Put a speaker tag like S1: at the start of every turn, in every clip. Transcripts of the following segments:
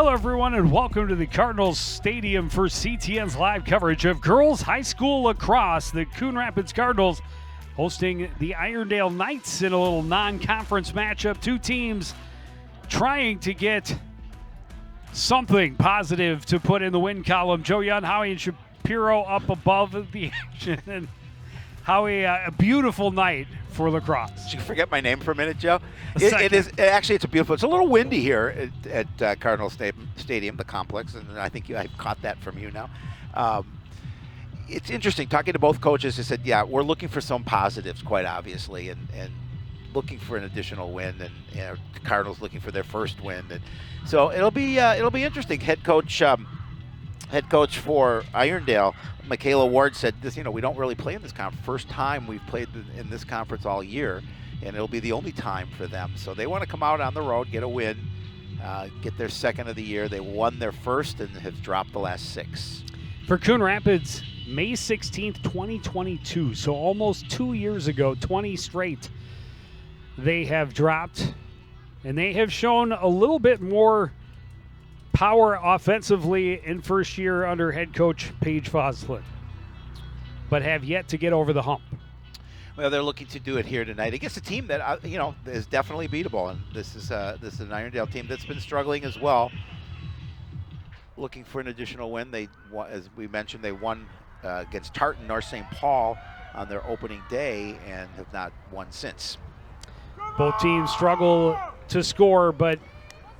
S1: Hello, everyone, and welcome to the Cardinals Stadium for CTN's live coverage of girls high school lacrosse. The Coon Rapids Cardinals hosting the Irondale Knights in a little non-conference matchup. Two teams trying to get something positive to put in the win column. Joe Young, Howie, and Shapiro up above the action. And Howie, a beautiful night for lacrosse.
S2: Did you forget my name for a minute, Joe? It is actually, it's a beautiful. It's a little windy here at Cardinal Stadium, the complex, and I think I caught that from you now. It's interesting talking to both coaches. They said, "Yeah, we're looking for some positives, quite obviously, and looking for an additional win, and the Cardinals looking for their first win, and so it'll be interesting." Head coach for Irondale, Michaela Ward, said this, we don't really play in this conference. First time we've played in this conference all year, and it'll be the only time for them. So they want to come out on the road, get a win, get their second of the year. They won their first and have dropped the last 6.
S1: For Coon Rapids, May 16th, 2022, so almost 2 years ago, 20 straight, they have dropped, and they have shown a little bit more power offensively in first year under head coach Paige Foslin, but have yet to get over the hump.
S2: Well, they're looking to do it here tonight against a team that is definitely beatable, and this is an Irondale team that's been struggling as well. Looking for an additional win. They, as we mentioned, they won against Tartan North St. Paul on their opening day and have not won since.
S1: Both teams struggle to score, but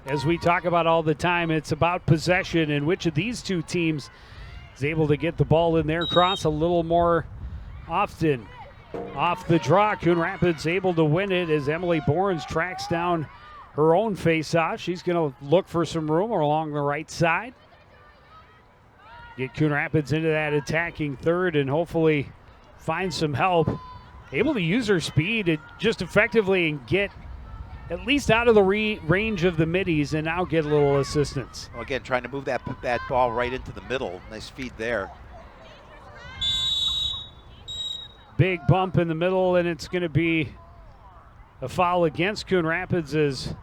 S1: as we talk about all the time, it's about possession, and which of these two teams is able to get the ball in their cross a little more often. Off the draw, Coon Rapids able to win it as Emily Borns tracks down her own face-off. She's going to look for some room along the right side. Get Coon Rapids into that attacking third and hopefully find some help. Able to use her speed to just effectively and get at least out of the range of the middies and now get a little assistance.
S2: Well, again, trying to move that ball right into the middle. Nice feed there.
S1: Big bump in the middle, and it's going to be a foul against Coon Rapids as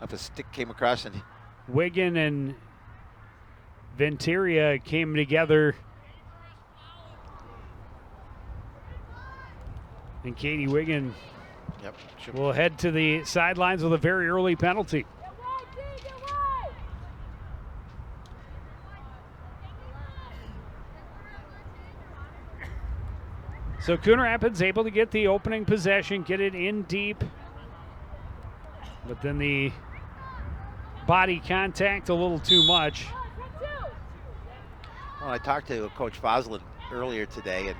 S2: if a stick came across and
S1: Wigan and Venteria came together. And Katie Wigan will head to the sidelines with a very early penalty. So Coon Rapids able to get the opening possession, get it in deep. But then the body contact a little too much.
S2: Well, I talked to Coach Foslin earlier today, and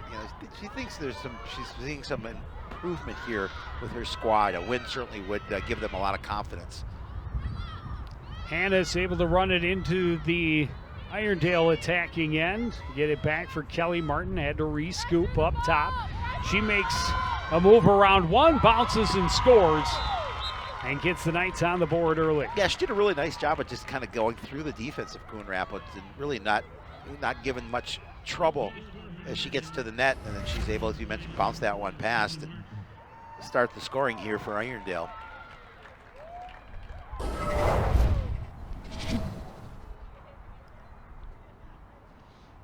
S2: she thinks she's seeing some improvement here with her squad. A win certainly would give them a lot of confidence.
S1: Hannes able to run it into the Irondale attacking end. Get it back for Kelly Martin. Had to re-scoop up top. She makes a move around one, bounces and scores, and gets the Knights on the board early.
S2: Yeah, she did a really nice job of just kind of going through the defense of Coon Rapids and really not given much trouble as she gets to the net, and then she's able, as you mentioned, bounce that one past and start the scoring here for Irondale.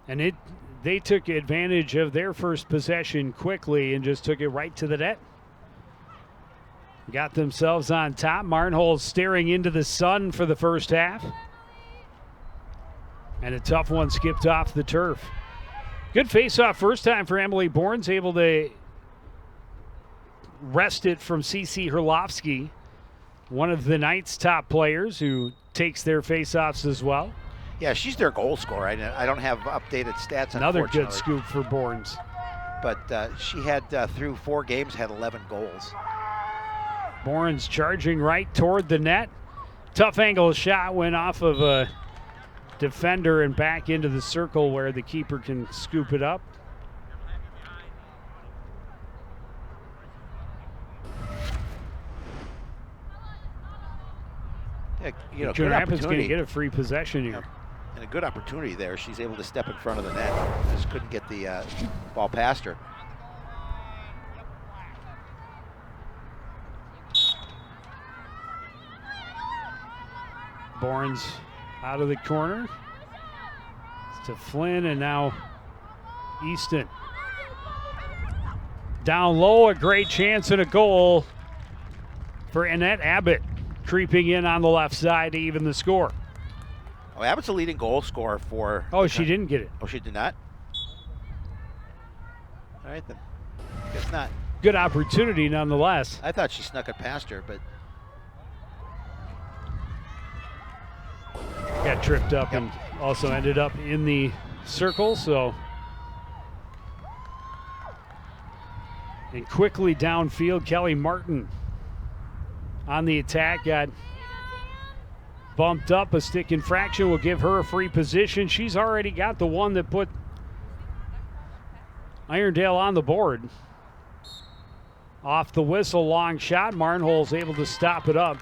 S1: And they took advantage of their first possession quickly and just took it right to the net. Got themselves on top. Marnholz staring into the sun for the first half. And a tough one skipped off the turf. Good face-off first time for Emily Borns, able to wrest it from CC Herlovsky, one of the Knights' top players who takes their face-offs as well.
S2: Yeah, she's their goal scorer. I don't have updated stats.
S1: Another good scoop for Borns.
S2: But she had, through 4 games, had 11 goals.
S1: Borns charging right toward the net. Tough angle shot went off of a defender and back into the circle where the keeper can scoop it up.
S2: Yeah,
S1: Coon Rapids going to get a free possession here.
S2: And a good opportunity there. She's able to step in front of the net. Just couldn't get the ball past her.
S1: Bourne's out of the corner. It's to Flynn, and now Easton. Down low, a great chance and a goal for Annette Abbott, creeping in on the left side to even the score.
S2: Oh, Abbott's the leading goal scorer for...
S1: Oh, she didn't get it.
S2: Oh, she did not? All right, then. Guess not.
S1: Good opportunity nonetheless.
S2: I thought she snuck it past her, but...
S1: Got tripped up and also ended up in the circle, so... And quickly downfield, Kelly Martin on the attack, got bumped up. A stick infraction will give her a free position. She's already got the one that put Irondale on the board. Off the whistle, long shot. Marnholz able to stop it up.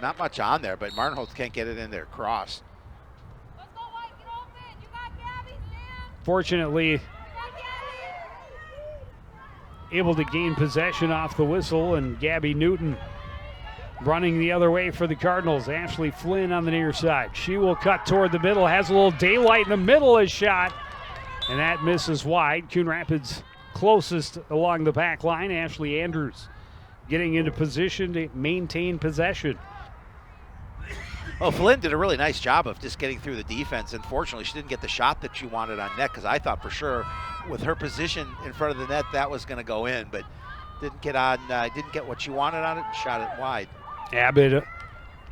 S2: Not much on there, but Marnholz can't get it in there. Cross.
S1: Fortunately, able to gain possession off the whistle, and Gabby Newton running the other way for the Cardinals. Ashley Flynn on the near side. She will cut toward the middle, has a little daylight in the middle, a shot, and that misses wide. Coon Rapids closest along the back line. Ashley Andrews getting into position to maintain possession.
S2: Well, Flynn did a really nice job of just getting through the defense. Unfortunately, she didn't get the shot that she wanted on net, because I thought for sure with her position in front of the net that was going to go in, but didn't get what she wanted on it and shot it wide.
S1: Abbott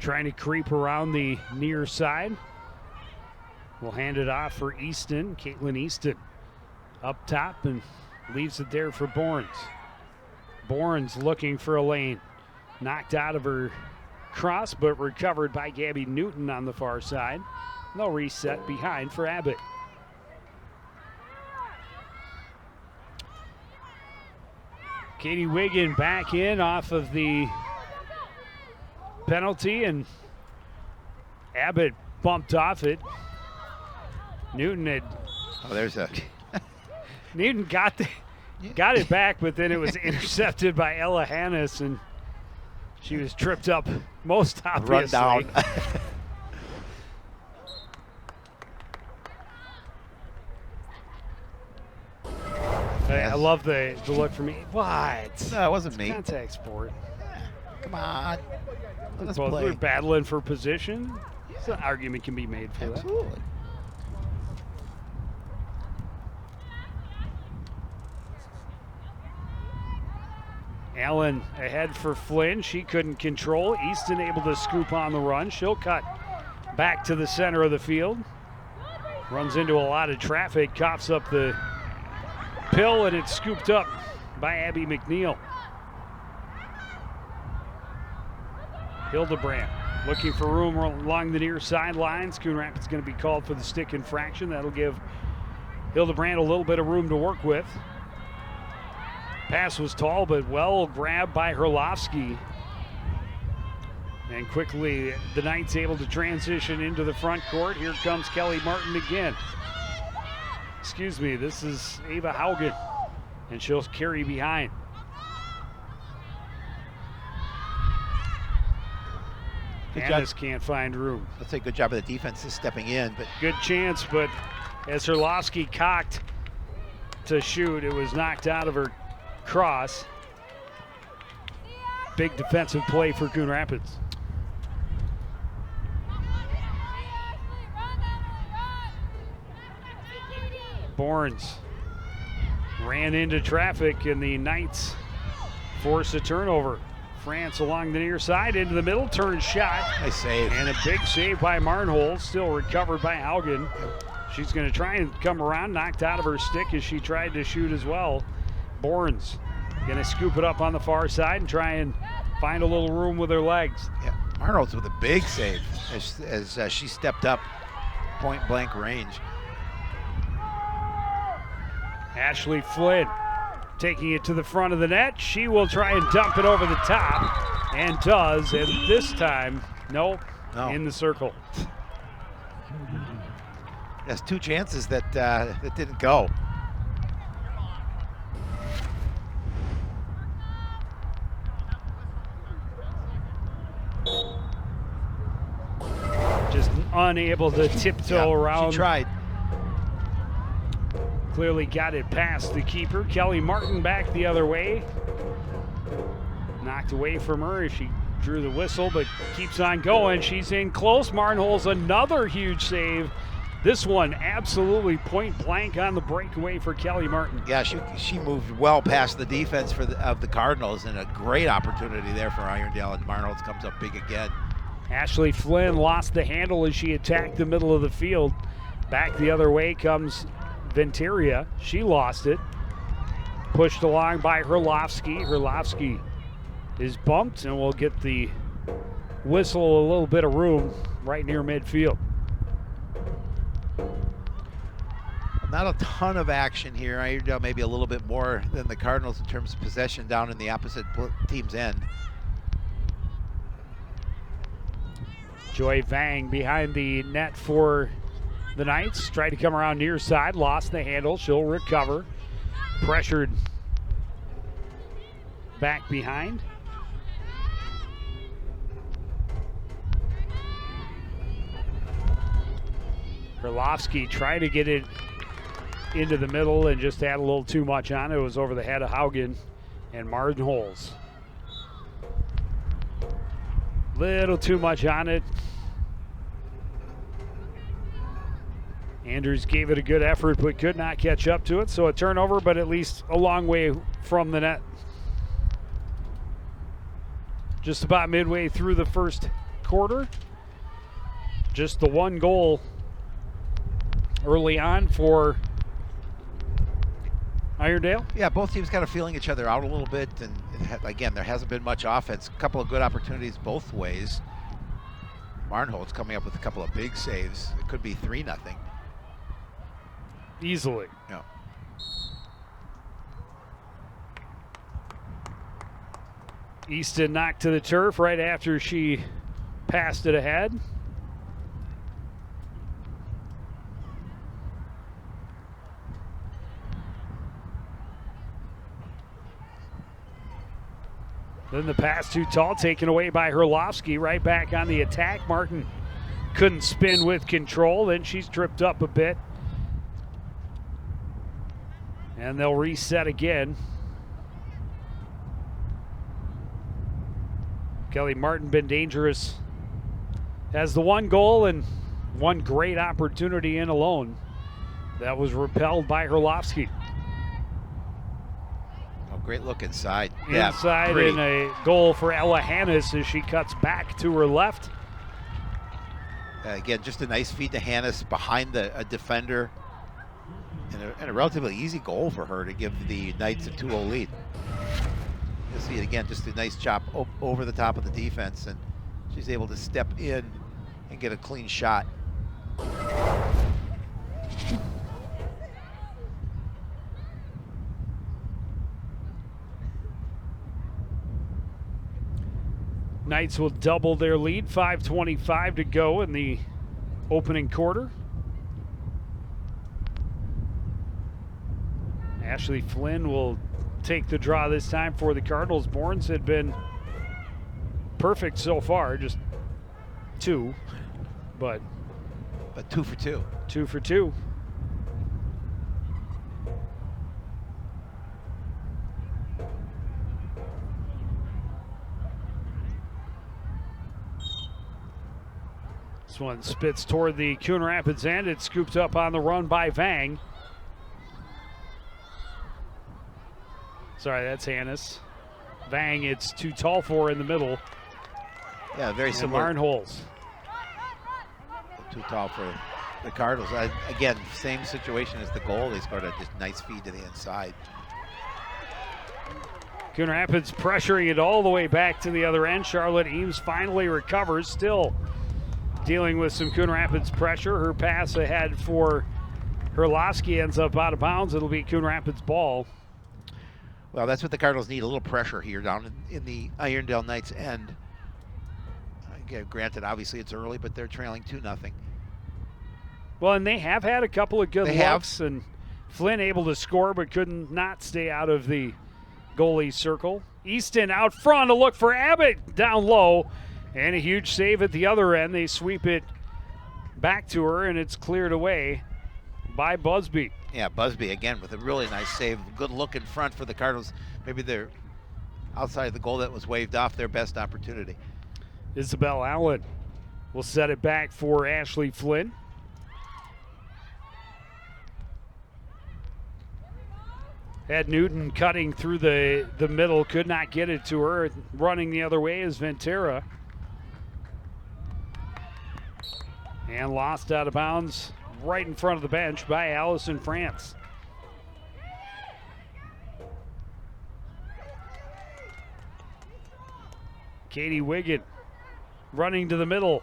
S1: trying to creep around the near side. We'll hand it off for Easton, Caitlin Easton up top, and leaves it there for Bournes. Bournes looking for a lane. Knocked out of her cross, but recovered by Gabby Newton on the far side. They'll reset behind for Abbott. Katie Wiggin back in off of the penalty, and Abbott bumped off it. Newton had...
S2: Oh, there's a...
S1: Newton got it back, but then it was intercepted by Ella Hannes, and she was tripped up most obviously.
S2: Run down.
S1: I love the look for me. What?
S2: No, it wasn't me.
S1: Contact sport.
S2: Come on. Let us
S1: Both
S2: play.
S1: we're battling for position. So an argument can be made for that.
S2: Absolutely.
S1: Allen ahead for Flynn. She couldn't control. Easton able to scoop on the run. She'll cut back to the center of the field. Runs into a lot of traffic. Coughs up the pill, and it's scooped up by Abby McNeil. Hildebrand looking for room along the near sidelines. Coon Rapids going to be called for the stick infraction. That'll give Hildebrand a little bit of room to work with. Pass was tall, but well grabbed by Herlovsky. And quickly, the Knights able to transition into the front court. Here comes Kelly Martin again. Excuse me, this is Ava Haugen, and she'll carry behind. Hannes can't find room.
S2: Let's say good job of the defense is stepping in, but
S1: Good chance, but as Herlovsky cocked to shoot, it was knocked out of her cross. Big defensive play for Coon Rapids. Bournes ran into traffic, and the Knights force a turnover. France along the near side into the middle, turn shot.
S2: nice save.
S1: And a big save by Marnholz, still recovered by Haugen. She's going to try and come around, knocked out of her stick as she tried to shoot as well. Bournes going to scoop it up on the far side and try and find a little room with her legs.
S2: Yeah, Marnholz with a big save as she stepped up point blank range.
S1: Ashley Flynn taking it to the front of the net. She will try and dump it over the top, and does, and this time, nope,
S2: No.
S1: in the circle.
S2: That's two chances that that didn't go.
S1: unable to tiptoe around.
S2: She tried.
S1: Clearly got it past the keeper. Kelly Martin back the other way. Knocked away from her. She drew the whistle, but keeps on going. She's in close. Martin holds another huge save. This one absolutely point blank on the breakaway for Kelly Martin.
S2: Yeah, she moved well past the defense of the Cardinals, and a great opportunity there for Irondale, and Martin Holtz comes up big again.
S1: Ashley Flynn lost the handle as she attacked the middle of the field. Back the other way comes Venteria. She lost it. Pushed along by Herlovsky. Herlovsky is bumped, and we'll get the whistle a little bit of room right near midfield.
S2: Not a ton of action here. Irondale maybe a little bit more than the Cardinals in terms of possession down in the opposite team's end.
S1: Joy Vang behind the net for the Knights. Tried to come around near side, lost the handle. She'll recover. Pressured back behind. Herlovsky tried to get it into the middle and just had a little too much on it. It was over the head of Haugen and Martin Holes. Little too much on it. Andrews gave it a good effort but could not catch up to it, so a turnover, but at least a long way from the net. Just about midway through the first quarter. Just the one goal early on for Irondale.
S2: Yeah, both teams kind of feeling each other out a little bit, and again, there hasn't been much offense. A couple of good opportunities both ways. Marnholt's coming up with a couple of big saves. It could be 3-0.
S1: Easily.
S2: Yeah.
S1: Easton knocked to the turf right after she passed it ahead. Then the pass too tall, taken away by Herlovsky. Right back on the attack. Martin couldn't spin with control. Then she's tripped up a bit. And they'll reset again. Kelly Martin been dangerous. Has the one goal and one great opportunity in alone. That was repelled by Herlovsky.
S2: Great look inside.
S1: Inside,
S2: yeah,
S1: and a goal for Ella Hannes as she cuts back to her left.
S2: Again, just a nice feed to Hannes behind a defender. And a relatively easy goal for her to give the Knights a 2-0 lead. You'll see it again, just a nice chop over the top of the defense, and she's able to step in and get a clean shot.
S1: Knights will double their lead, 5:25 to go in the opening quarter. Ashley Flynn will take the draw this time for the Cardinals. Bournes had been perfect so far, just two, but
S2: 2 for 2.
S1: 2 for 2. This one spits toward the Coon Rapids end. It's scooped up on the run by Vang. Sorry, that's Hannes. Vang, it's too tall for in the middle.
S2: Yeah, very similar.
S1: Marnholz.
S2: Too tall for the Cardinals. Again, same situation as the goal. They scored a just nice feed to the inside.
S1: Coon Rapids pressuring it all the way back to the other end. Charlotte Eames finally recovers, still dealing with some Coon Rapids pressure. Her pass ahead for Herlovsky ends up out of bounds. It'll be Coon Rapids ball.
S2: Well, that's what the Cardinals need, a little pressure here down in the Irondale Knights end. Again, granted, obviously it's early, but they're trailing 2-0.
S1: Well, and they have had a couple of good looks, and Flynn able to score but couldn't not stay out of the goalie circle. Easton out front to look for Abbott down low, and a huge save at the other end. They sweep it back to her, and it's cleared away by Busby.
S2: Yeah, Busby again with a really nice save. Good look in front for the Cardinals. Maybe they're outside the goal that was waved off, their best opportunity.
S1: Isabel Allen will set it back for Ashley Flynn. Had Newton cutting through the middle, could not get it to her. Running the other way is Ventura. And lost out of bounds right in front of the bench by Allison France. Katie Wiggin running to the middle.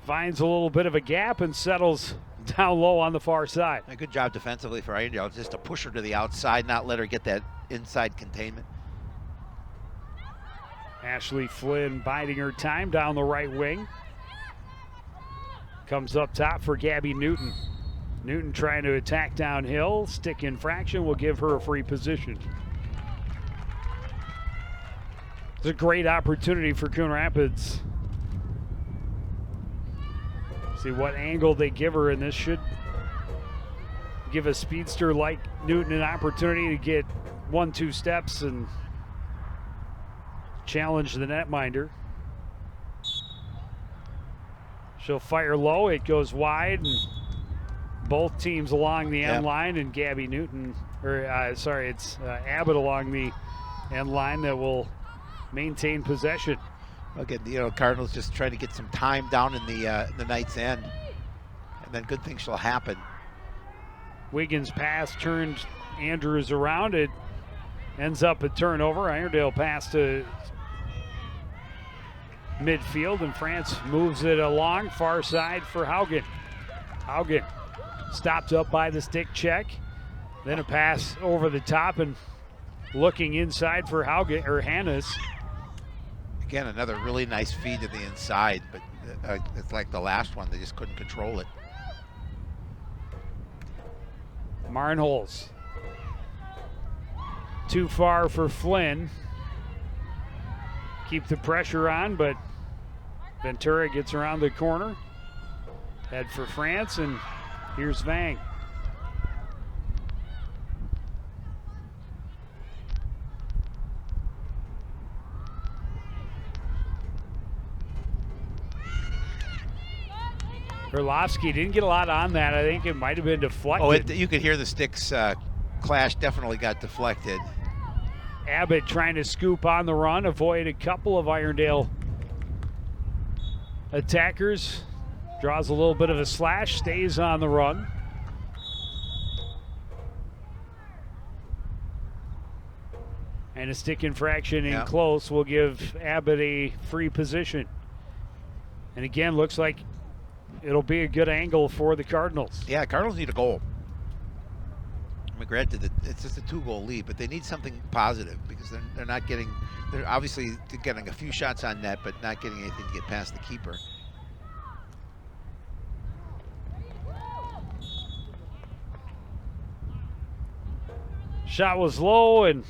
S1: Finds a little bit of a gap and settles down low on the far side.
S2: A good job defensively for Irondale, just to push her to the outside, not let her get that inside containment.
S1: Ashley Flynn biding her time down the right wing. Comes up top for Gabby Newton. Newton trying to attack downhill. Stick infraction will give her a free position. It's a great opportunity for Coon Rapids. See what angle they give her, and this should give a speedster like Newton an opportunity to get 1-2 steps and challenge the netminder. She'll fire low, it goes wide, and both teams along the end line, and Gabby Newton, it's Abbott along the end line that will maintain possession.
S2: Again, Cardinals just trying to get some time down in the night's end, and then good things shall happen.
S1: Wiggins' pass turned Andrews around. It ends up a turnover. Irondale pass to midfield, and France moves it along far side for Haugen. Haugen stopped up by the stick check, then a pass over the top and looking inside for Haugen or Hannes.
S2: Again, another really nice feed to the inside, but it's like the last one, they just couldn't control it.
S1: Marnholz too far for Flynn. Keep the pressure on, but Ventura gets around the corner. Head for France, and here's Vang. Berlovsky didn't get a lot on that. I think it might have been deflected.
S2: You could hear the sticks clash, definitely got deflected.
S1: Abbott trying to scoop on the run, avoid a couple of Irondale attackers. Draws a little bit of a slash, stays on the run. And a stick infraction in close will give Abbott a free position. And again, looks like it'll be a good angle for the Cardinals.
S2: Yeah, Cardinals need a goal. I mean, granted, it's just a 2-goal lead, but they need something positive because they're obviously getting a few shots on net, but not getting anything to get past the keeper.
S1: Shot was low and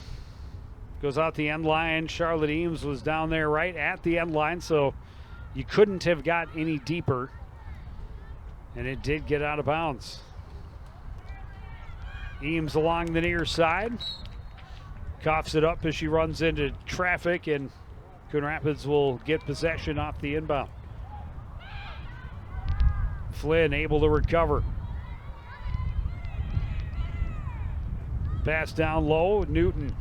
S1: goes out the end line. Charlotte Eames was down there right at the end line, so you couldn't have got any deeper. And it did get out of bounds. Eames along the near side. Coughs it up as she runs into traffic, and Coon Rapids will get possession off the inbound. Flynn able to recover. Pass down low. Newton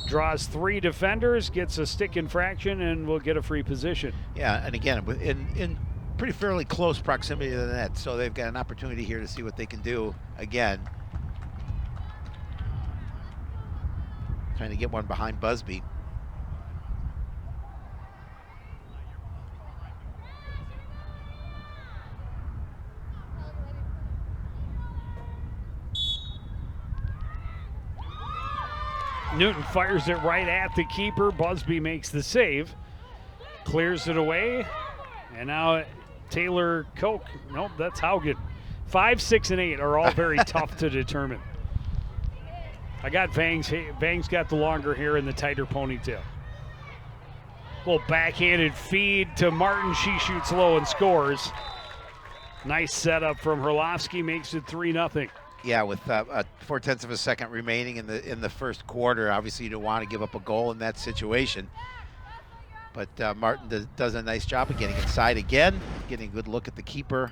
S1: draws 3 defenders, gets a stick infraction, and will get a free position.
S2: Yeah, and again, in pretty fairly close proximity to the net, so they've got an opportunity here to see what they can do again. Trying to get one behind Busby.
S1: Newton fires it right at the keeper. Busby makes the save, clears it away, and now Taylor Koch. Nope, that's Haugen. 5, 6, and 8 are all very tough to determine. I got Vang's. Vang's got the longer hair and the tighter ponytail. Little backhanded feed to Martin. She shoots low and scores. Nice setup from Herlovsky, makes it 3-0.
S2: Yeah, with 4/10 of a second remaining in the first quarter, obviously you don't want to give up a goal in that situation. But Martin does a nice job of getting inside again, getting a good look at the keeper.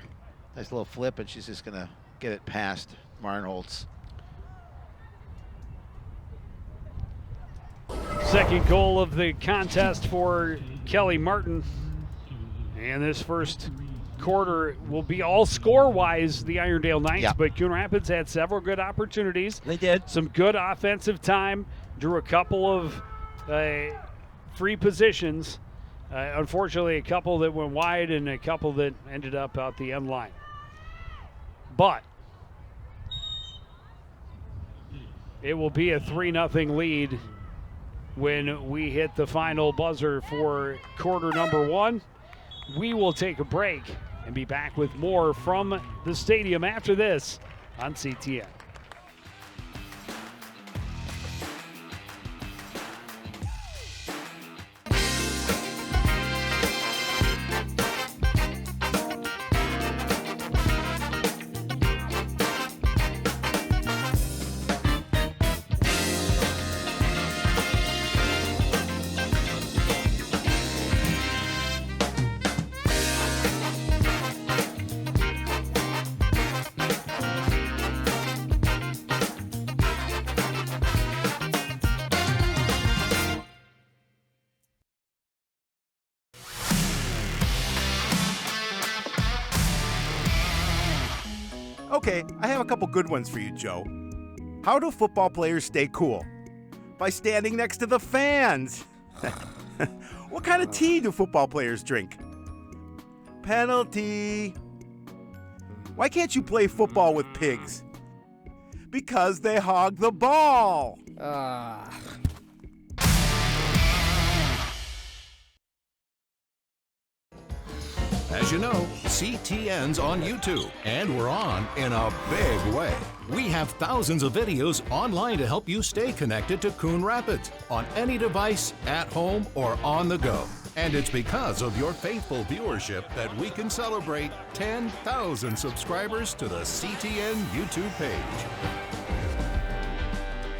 S2: Nice little flip, and she's just going to get it past Marnholtz.
S1: Second goal of the contest for Kelly Martin. And this first quarter will be all score-wise the Irondale Knights,
S2: yeah.
S1: But Coon Rapids had several good opportunities.
S3: They did.
S1: Some good offensive time, drew a couple of free positions. Unfortunately, a couple that went wide and a couple that ended up out the end line. But it will be a 3-0 lead when we hit the final buzzer for quarter number 1. We will take a break and be back with more from the stadium after this on CTN.
S4: Okay, I have a couple good ones for you, Joe. How do football players stay cool? By standing next to the fans. What kind of tea do football players drink? Penalty. Why can't you play football with pigs? Because they hog the ball.
S5: As you know, CTN's on YouTube, and we're on in a big way. We have thousands of videos online to help you stay connected to Coon Rapids on any device, at home, or on the go. And it's because of your faithful viewership that we can celebrate 10,000 subscribers to the CTN YouTube page.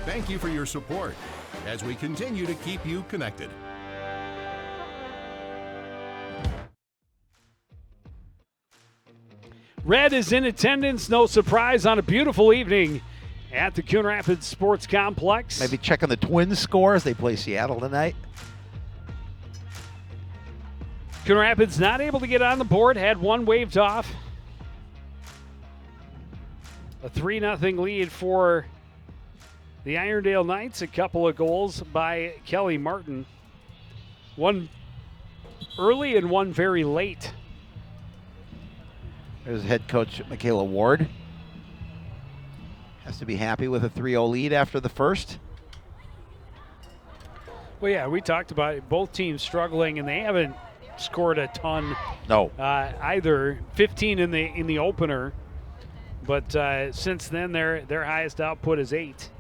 S5: Thank you for your support as we continue to keep you connected.
S1: Red is in attendance, no surprise, on a beautiful evening at the Coon Rapids Sports Complex.
S2: Maybe checking the Twins scores. They play Seattle tonight.
S1: Coon Rapids not able to get on the board, had one waved off. A 3-0 lead for the Irondale Knights. A couple of goals by Kelly Martin. One early and one very late.
S2: There's head coach Michaela Ward. Has to be happy with a 3-0 lead after the first.
S1: Well, yeah, we talked about it. Both teams struggling, and they haven't scored a ton.
S2: No.
S1: Either. 15 in the opener, but since then their highest output is 8.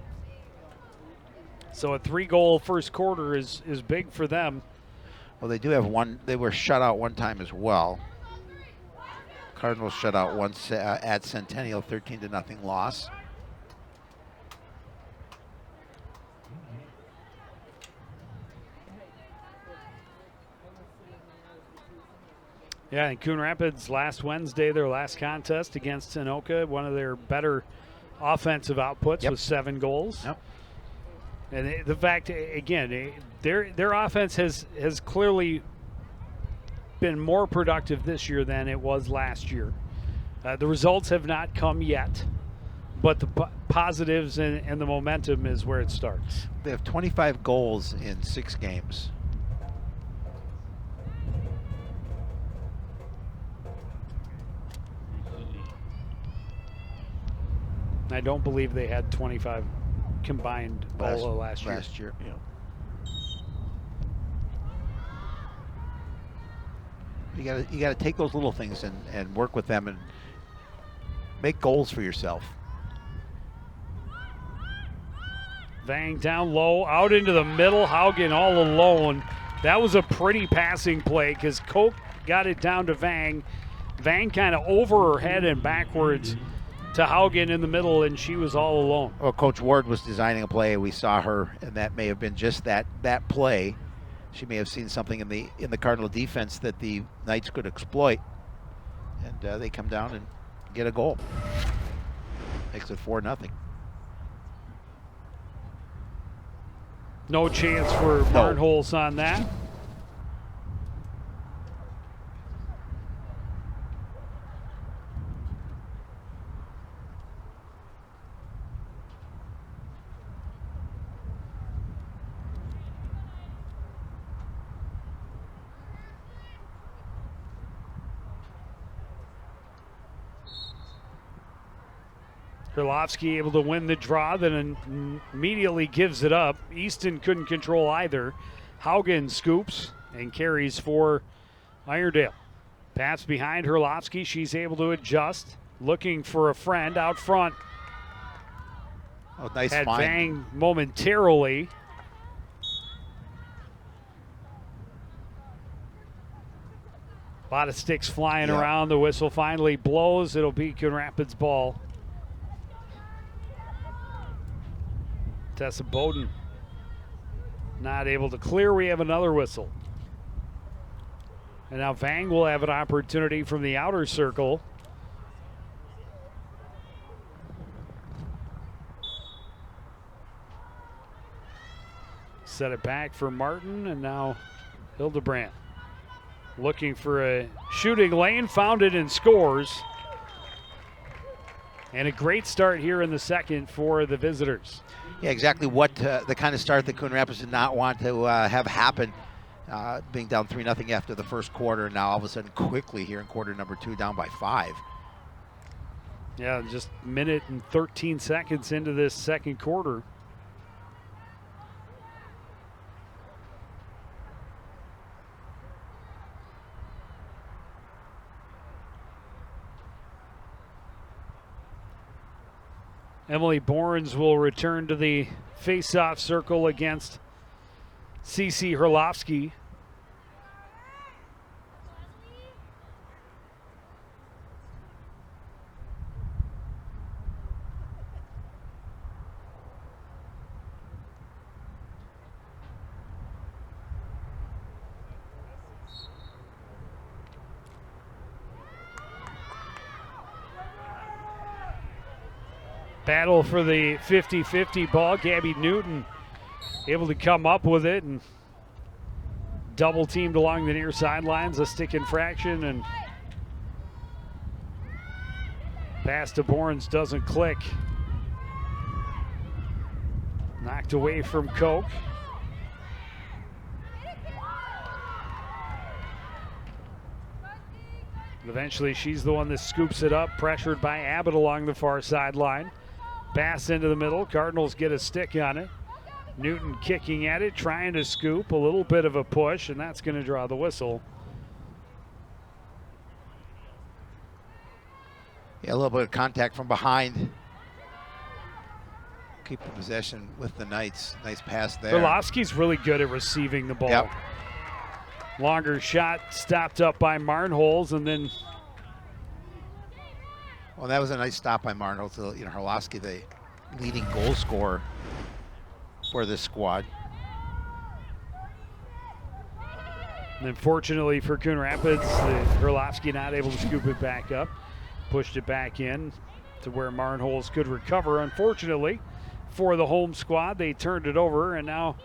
S1: So a 3-goal first quarter is big for them.
S2: Well, they do have one. They were shut out one time as well. Cardinals shut out once at Centennial, 13-0 loss.
S1: Yeah, and Coon Rapids last Wednesday, their last contest against Sunoka, one of their better offensive outputs with 7 goals.
S2: Yep.
S1: And the fact, again, their offense has clearly been more productive this year than it was last year. The results have not come yet, but the positives and the momentum is where it starts.
S2: They have 25 goals in 6 games.
S1: I don't believe they had 25 combined all of last year.
S2: Yeah. You got to take those little things and work with them and make goals for yourself.
S1: Vang down low, out into the middle. Haugen all alone That was a pretty passing play because Koch got it down to Vang. Vang kind of over her head and backwards to Haugen in the middle, and she was all alone.
S2: Well, Coach Ward was designing a play. We saw her, and that may have been just that play. She may have seen something in the Cardinal defense that the Knights could exploit, and they come down and get a goal. Makes it 4-0.
S1: No chance for Barnholz on that. Herlovsky able to win the draw, then immediately gives it up. Easton couldn't control either. Haugen scoops and carries for Irondale. Pass behind Herlovsky. She's able to adjust, looking for a friend out front.
S2: Oh, nice
S1: Had
S2: find.
S1: Vang momentarily. A lot of sticks flying around. The whistle finally blows. It'll be Coon Rapids ball. Tessa Bowden not able to clear. We have another whistle. And now Vang will have an opportunity from the outer circle. Set it back for Martin, and now Hildebrandt looking for a shooting lane, found it and scores. And a great start here in the second for the visitors.
S2: Yeah, exactly what the kind of start that Coon Rapids did not want to have happen, being down 3-0 after the first quarter. Now all of a sudden quickly here in quarter number 2 down by 5.
S1: Yeah, just a minute and 13 seconds into this second quarter. Emily Borns will return to the face-off circle against CC Herlovsky. Battle for the 50-50 ball. Gabby Newton able to come up with it and double teamed along the near sidelines. A stick infraction, and pass to Borns doesn't click. Knocked away from Koch. Eventually she's the one that scoops it up, pressured by Abbott along the far sideline. Pass into the middle. Cardinals get a stick on it. Newton kicking at it, trying to scoop. A little bit of a push, and that's going to draw the whistle.
S2: Yeah, a little bit of contact from behind. Keep the possession with the Knights. Nice pass there.
S1: Herlovsky's really good at receiving the ball.
S2: Yep.
S1: Longer shot stopped up by Marnholz, and then
S2: Well, that was a nice stop by Marnholz. You know, Herlovsky, the leading goal scorer for this squad.
S1: And then fortunately for Coon Rapids, Herlovsky not able to scoop it back up. Pushed it back in to where Marnholz could recover. Unfortunately for the home squad, they turned it over, and now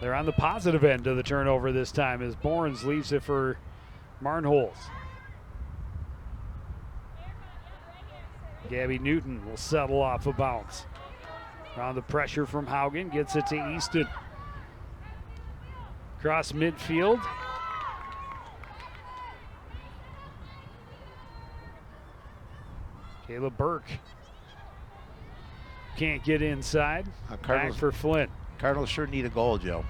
S1: they're on the positive end of the turnover this time as Borns leaves it for Marnholz. Gabby Newton will settle off a bounce. Around the pressure from Haugen, gets it to Easton. Across midfield. Kayla Burke can't get inside. Back for Flint.
S2: Cardinals sure need a goal, Joe.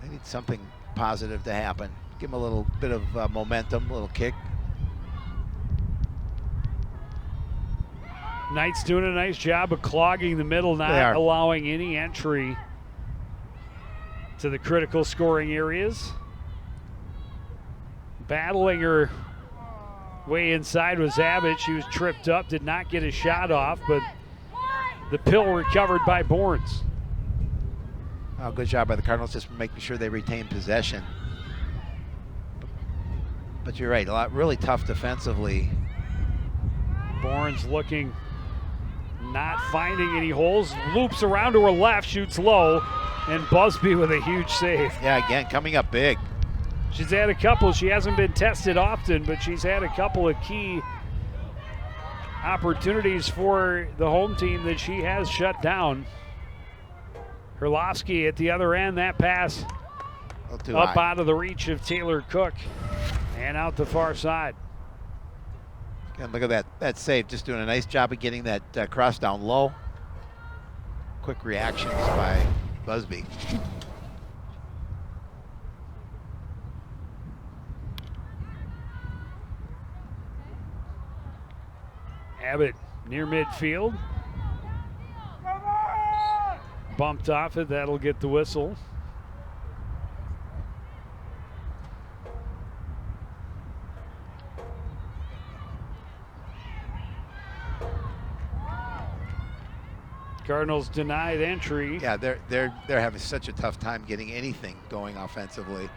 S2: They need something positive to happen. Give them a little bit of momentum, a little kick.
S1: Knights doing a nice job of clogging the middle, not allowing any entry to the critical scoring areas. Battling her way inside was Abbott. She was tripped up, did not get a shot off, but the pill recovered by Borns.
S2: Oh, good job by the Cardinals, just making sure they retain possession. But you're right, really tough defensively.
S1: Borns looking, not finding any holes, loops around to her left, shoots low, and Busby with a huge save.
S2: Yeah, again, coming up big.
S1: She's had a couple, she hasn't been tested often, but she's had a couple of key opportunities for the home team that she has shut down. Herlovsky at the other end, that pass up out of the reach of Taylor Cook and out the far side.
S2: And look at that save, just doing a nice job of getting that cross down low. Quick reactions by Busby.
S1: Abbott near midfield. Bumped off it, that'll get the whistle. Cardinals denied entry.
S2: Yeah, they're having such a tough time getting anything going offensively.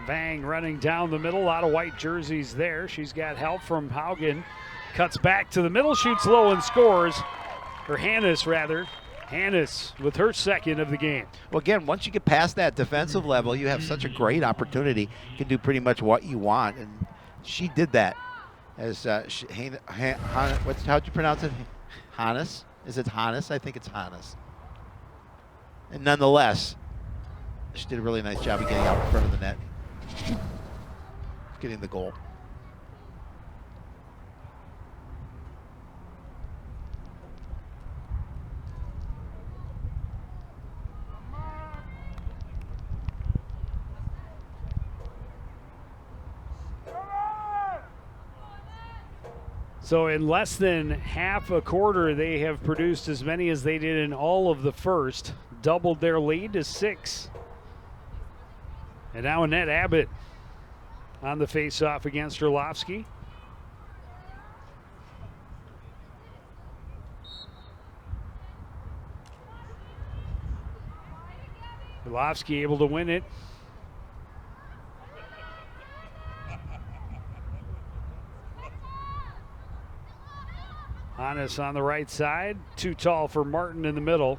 S1: Vang running down the middle, a lot of white jerseys there. She's got help from Haugen. Cuts back to the middle, shoots low and scores. Or Hannes, rather. Hannes with her second of the game.
S2: Well, again, once you get past that defensive level, you have such a great opportunity. You can do pretty much what you want, and she did that. As how'd you pronounce it? Hannes? Is it Hannes? I think it's Hannes. And nonetheless, she did a really nice job of getting out in front of the net, getting the goal.
S1: So in less than half a quarter, they have produced as many as they did in all of the first. Doubled their lead to 6. And now Annette Abbott on the face-off against Herlovsky. Herlovsky able to win it. Hannes on the right side, too tall for Martin in the middle.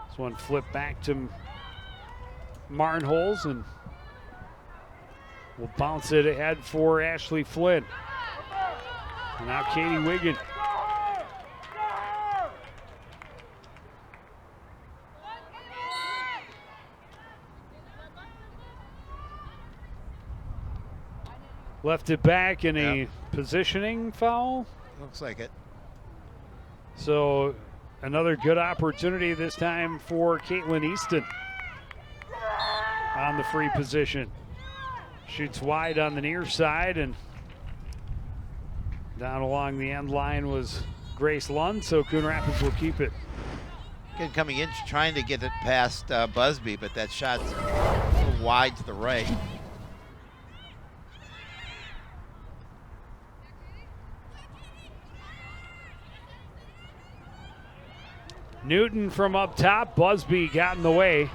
S1: This one flipped back to Marnholz and will bounce it ahead for Ashley Flynn. And now Katie Wiggin. Left it back in a positioning foul.
S2: Looks like it.
S1: So another good opportunity this time for Caitlin Easton on the free position. Shoots wide on the near side, and down along the end line was Grace Lund, so Coon Rapids will keep it.
S2: Again, coming in, trying to get it past Busby, but that shot's a little wide to the right.
S1: Newton from up top. Busby got in the way.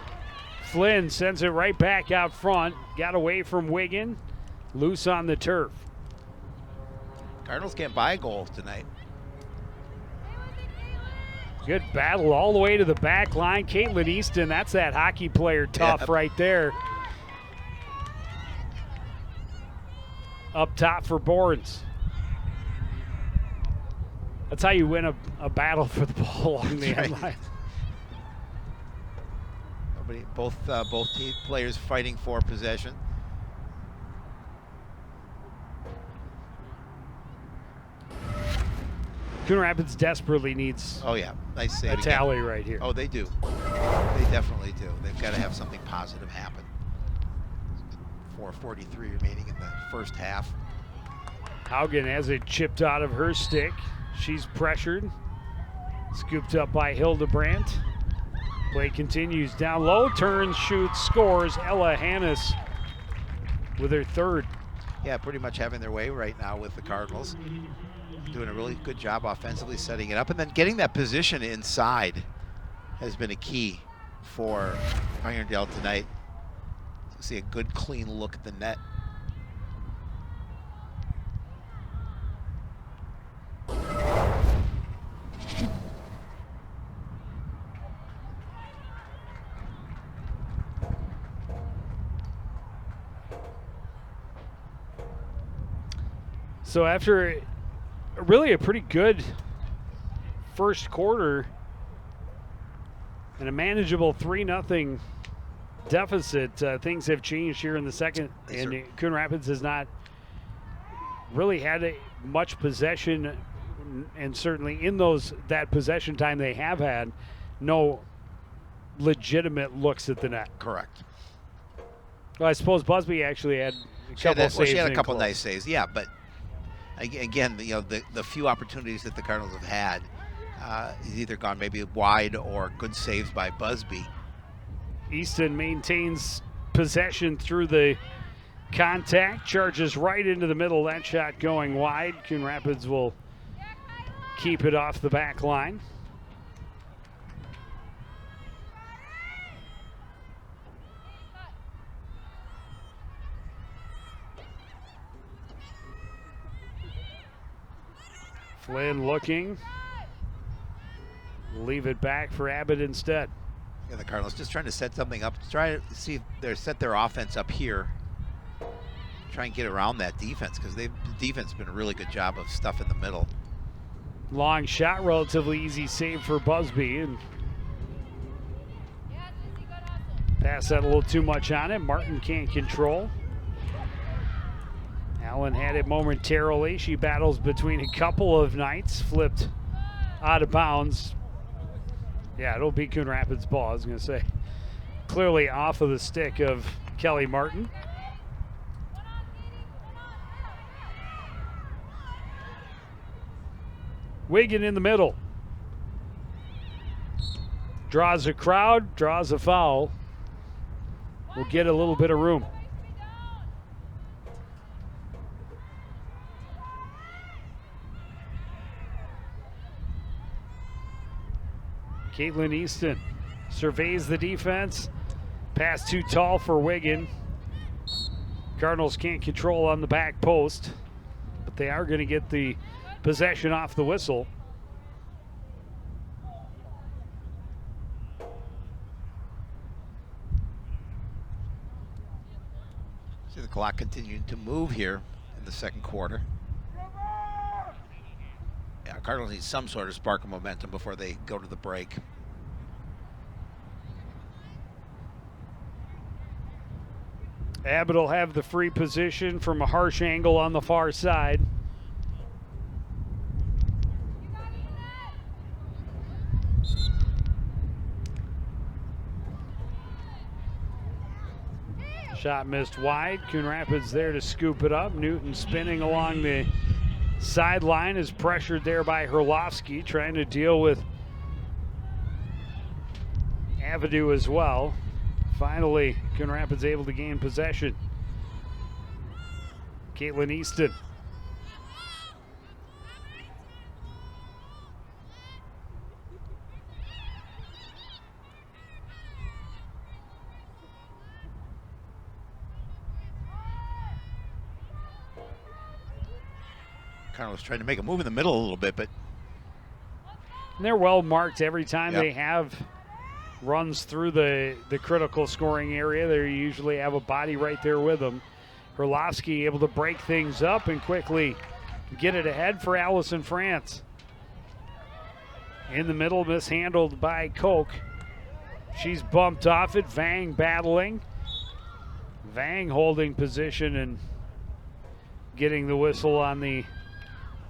S1: Flynn sends it right back out front. Got away from Wiggin. Loose on the turf.
S2: Cardinals can't buy goals tonight.
S1: Good battle all the way to the back line. Caitlin Easton, that's that hockey player tough right there. Up top for Borns. That's how you win a battle for the ball along the end line.
S2: Both team players fighting for possession.
S1: Coon Rapids desperately needs
S2: nice save
S1: a tally right here.
S2: Oh, they do. They definitely do. They've got to have something positive happen. 4:43 remaining in the first half.
S1: Haugen has it chipped out of her stick. She's pressured. Scooped up by Hildebrandt. Play continues down low, turns, shoots, scores. Ella Hannes with her third.
S2: Yeah, pretty much having their way right now with the Cardinals. Doing a really good job offensively setting it up, and then getting that position inside has been a key for Irondale tonight. You see a good clean look at the net.
S1: So after really a pretty good first quarter and a manageable 3-0 deficit, things have changed here in the second, and Coon Rapids has not really had much possession, and certainly in that possession time they have had, no legitimate looks at the net.
S2: Correct.
S1: Well, I suppose Busby actually had a couple saves.
S2: Well, she had a couple nice saves, yeah, but again, you know, the few opportunities that the Cardinals have had, has either gone maybe wide or good saves by Busby.
S1: Easton maintains possession through the contact, charges right into the middle. That shot going wide. Coon Rapids will keep it off the back line. Flynn looking. Leave it back for Abbott instead.
S2: Yeah, the Cardinals just trying to set something up, try to see if they set their offense up here. Try and get around that defense, because the defense has been a really good job of stuff in the middle.
S1: Long shot, relatively easy save for Busby, and pass that a little too much on it. Martin can't control. Allen had it momentarily. She battles between a couple of Knights, flipped out of bounds. Yeah, it'll be Coon Rapids' ball, I was going to say. Clearly off of the stick of Kelly Martin. Wigan in the middle. Draws a crowd, draws a foul. We'll get a little bit of room. Caitlin Easton surveys the defense. Pass too tall for Wigan. Cardinals can't control on the back post, but they are going to get the possession off the whistle.
S2: See the clock continuing to move here in the second quarter. Yeah, Cardinals need some sort of spark of momentum before they go to the break.
S1: Abbott will have the free position from a harsh angle on the far side. Shot missed wide. Coon Rapids there to scoop it up. Newton spinning along the sideline is pressured there by Herlovsky, trying to deal with Avidu as well. Finally, Coon Rapids able to gain possession. Caitlin Easton.
S2: Cardinals trying to make a move in the middle a little bit, but
S1: And they're well marked every time
S2: Yep.
S1: they have runs through the critical scoring area. They usually have a body right there with them. Herlovsky able to break things up and quickly get it ahead for Allison France. In the middle, mishandled by Koch. She's bumped off it. Vang battling. Vang holding position and getting the whistle on the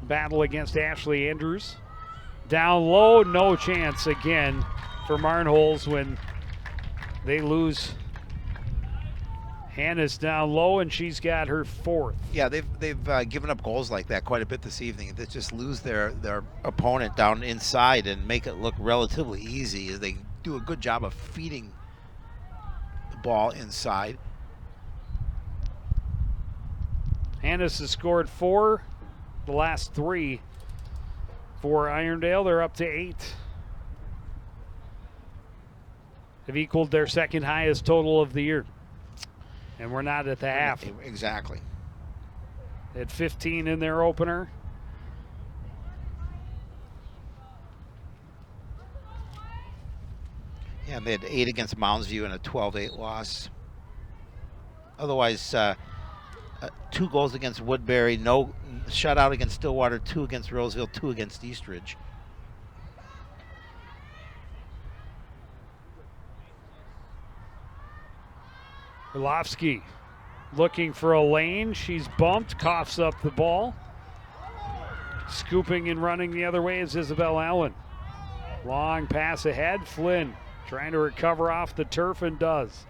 S1: battle against Ashley Andrews. Down low, no chance again for Marnholz when they lose Hannes down low, and she's got her fourth.
S2: yeah, they've given up goals like that quite a bit this evening. They just lose their opponent down inside and make it look relatively easy as they do a good job of feeding the ball inside.
S1: Hannes has scored 4, the last 3 for Irondale. They're up to 8. They've equaled their second highest total of the year. And we're not at the half.
S2: Exactly.
S1: They had 15 in their opener.
S2: Yeah, and they had 8 against Moundsview and a 12-8 loss. Otherwise, 2 goals against Woodbury, no shutout against Stillwater, 2 against Roseville, 2 against Eastridge.
S1: Orlovsky looking for a lane. She's bumped, coughs up the ball. Scooping and running the other way is Isabel Allen. Long pass ahead. Flynn trying to recover off the turf and does.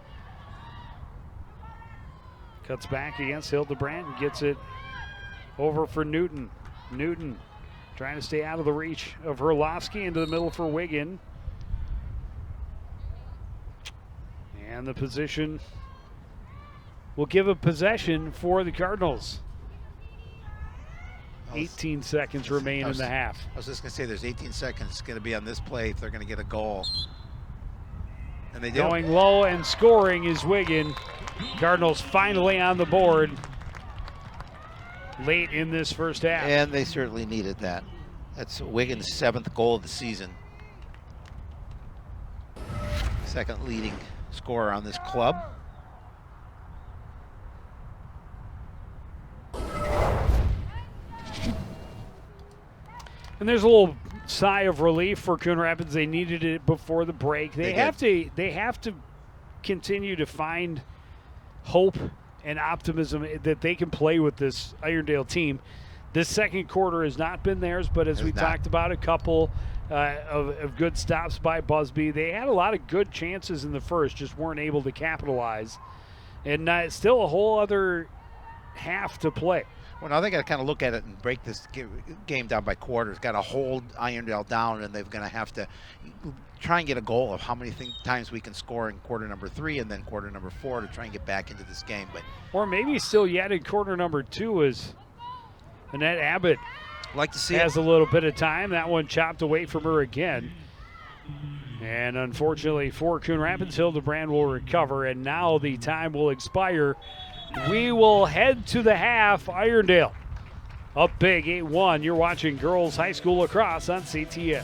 S1: Cuts back against Hildebrandt and gets it over for Newton. Newton trying to stay out of the reach of Orlovsky, into the middle for Wigan. And the position will give a possession for the Cardinals. 18 seconds remain in the half.
S2: I was just going to say there's 18 seconds going to be on this play if they're going to get a goal. And they do.
S1: Going low and scoring is Wigan. Cardinals finally on the board late in this first half.
S2: And they certainly needed that. That's Wigan's 7th goal of the season. Second leading scorer on this club.
S1: And there's a little sigh of relief for Coon Rapids. They needed it before the break. They have to continue to find hope and optimism that they can play with this Irondale team. This second quarter has not been theirs, but as we talked about, a couple of good stops by Busby. They had a lot of good chances in the first, just weren't able to capitalize. And still a whole other half to play.
S2: Well, now they got to kind of look at it and break this game down by quarters. Got to hold Irondale down, and they're going to have to try and get a goal of how many times we can score in quarter number 3 and then quarter number 4 to try and get back into this game. But
S1: or maybe still yet in quarter number 2 as Annette Abbott has a little bit of time. That one chopped away from her again. And unfortunately for Coon Rapids, Hildebrand will recover, and now the time will expire. We will head to the half. Irondale up big, 8-1. You're watching Girls High School Lacrosse on CTN.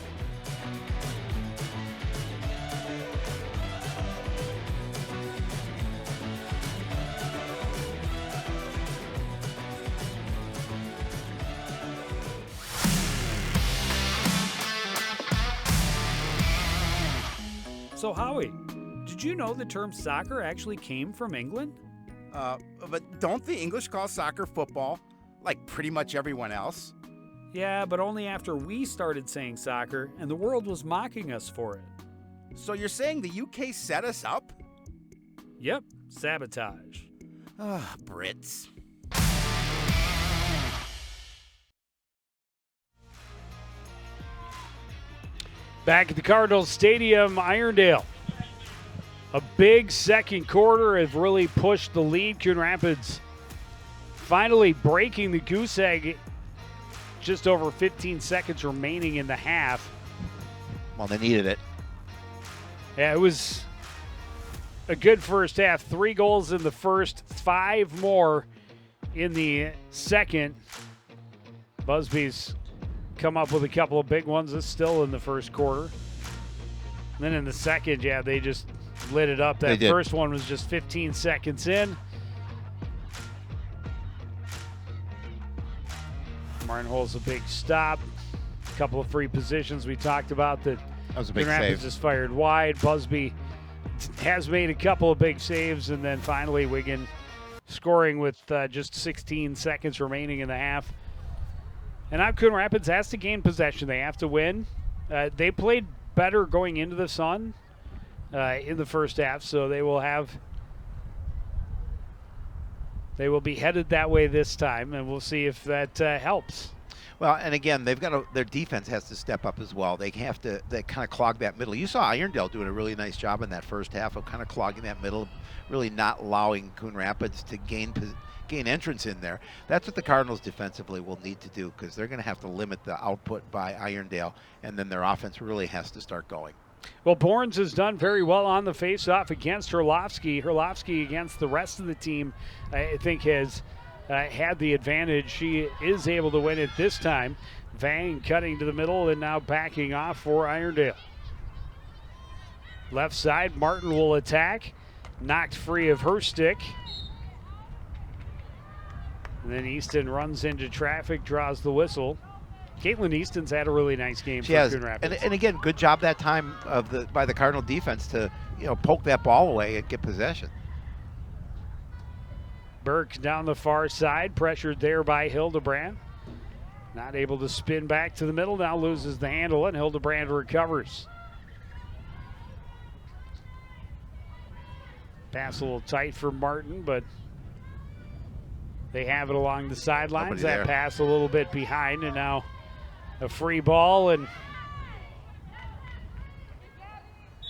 S1: So Howie, did you know the term soccer actually came from England?
S4: But don't the English call soccer football, like pretty much everyone else?
S1: Yeah, but only after we started saying soccer, and the world was mocking us for it.
S4: So you're saying the UK set us up?
S1: Yep, sabotage.
S4: Brits.
S1: Back at the Cardinals Stadium, Irondale. A big second quarter have really pushed the lead. Coon Rapids finally breaking the goose egg. Just over 15 seconds remaining in the half.
S2: Well, they needed it.
S1: Yeah, it was a good first half. 3 goals in the first, 5 more in the second. Busby's come up with a couple of big ones. It's still in the first quarter. And then in the second, yeah, they just lit it up. That first one was just 15 seconds in. Martin Holt's a big stop. A couple of free positions we talked about that
S2: was a big
S1: Grand Rapids
S2: save.
S1: just fired wide. Busby has made a couple of big saves, and then finally Wigan scoring with just 16 seconds remaining in the half. And now Coon Rapids has to gain possession. They have to win. They played better going into the sun in the first half, so they will be headed that way this time, and we'll see if that helps.
S2: Well, and again, their defense has to step up as well. They kind of clog that middle. You saw Irondale doing a really nice job in that first half of kind of clogging that middle, really not allowing Coon Rapids to gain entrance in there. That's what the Cardinals defensively will need to do, because they're going to have to limit the output by Irondale, and then their offense really has to start going.
S1: Well, Borns has done very well on the faceoff against Herlovsky. Herlovsky against the rest of the team, I think, has had the advantage. She is able to win it this time. Vang cutting to the middle and now backing off for Irondale. Left side, Martin will attack. Knocked free of her stick. And then Easton runs into traffic, draws the whistle. Caitlin Easton's had a really nice game for Coon Rapids.
S2: And again, good job that time by the Cardinal defense to poke that ball away and get possession.
S1: Burke down the far side, pressured there by Hildebrand. Not able to spin back to the middle, now loses the handle, and Hildebrand recovers. Pass a little tight for Martin, but they have it along the sidelines. That pass a little bit behind, and now a free ball, and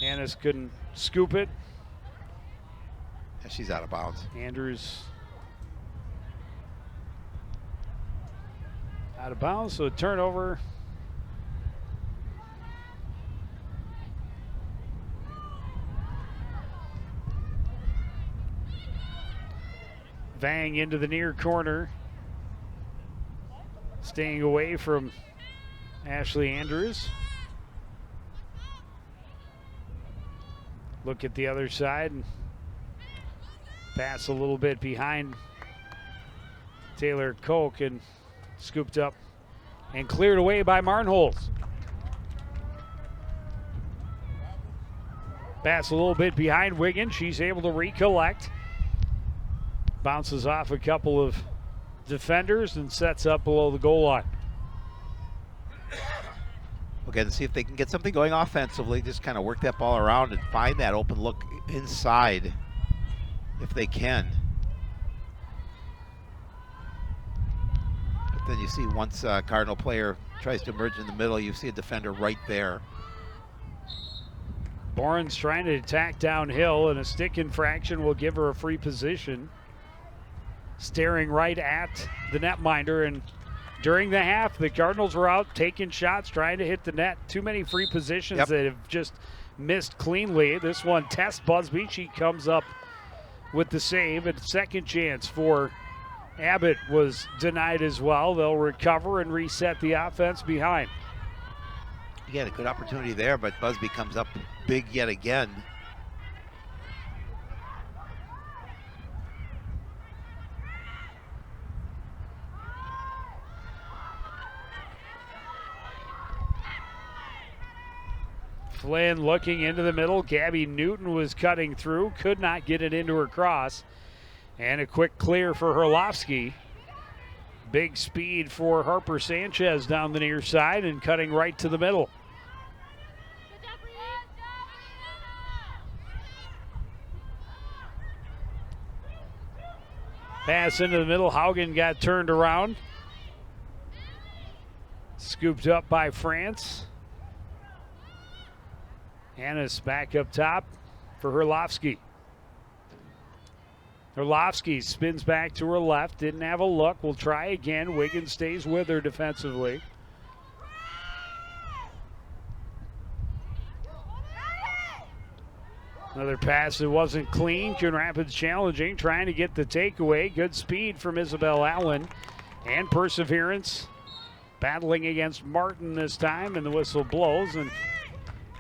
S1: Hannes couldn't scoop it.
S2: Yeah, she's out of bounds.
S1: Andrews out of bounds, so a turnover. Vang into the near corner, staying away from Ashley Andrews. Look at the other side and pass a little bit behind Taylor Koch and scooped up and cleared away by Marnholz. Pass a little bit behind Wiggin. She's able to recollect. Bounces off a couple of defenders and sets up below the goal line.
S2: Okay, to see if they can get something going offensively, just kind of work that ball around and find that open look inside if they can. But then you see once a Cardinal player tries to emerge in the middle, you see a defender right there.
S1: Barnes trying to attack downhill, and a stick infraction will give her a free position. Staring right at the netminder, and during the half, the Cardinals were out taking shots, trying to hit the net. Too many free positions that have just missed cleanly. This one, Tess Busby, she comes up with the save, and second chance for Abbott was denied as well. They'll recover and reset the offense behind.
S2: He had a good opportunity there, but Busby comes up big yet again.
S1: Flynn looking into the middle. Gabby Newton was cutting through, could not get it into her cross. And a quick clear for Herlovsky. Big speed for Harper Sanchez down the near side and cutting right to the middle. Pass into the middle. Haugen got turned around. Scooped up by France. Hannes back up top for Herlovsky. Herlovsky spins back to her left. Didn't have a look. Will try again. Wiggins stays with her defensively. Another pass that wasn't clean. Coon Rapids challenging, trying to get the takeaway. Good speed from Isabel Allen and perseverance. Battling against Martin this time, and the whistle blows, and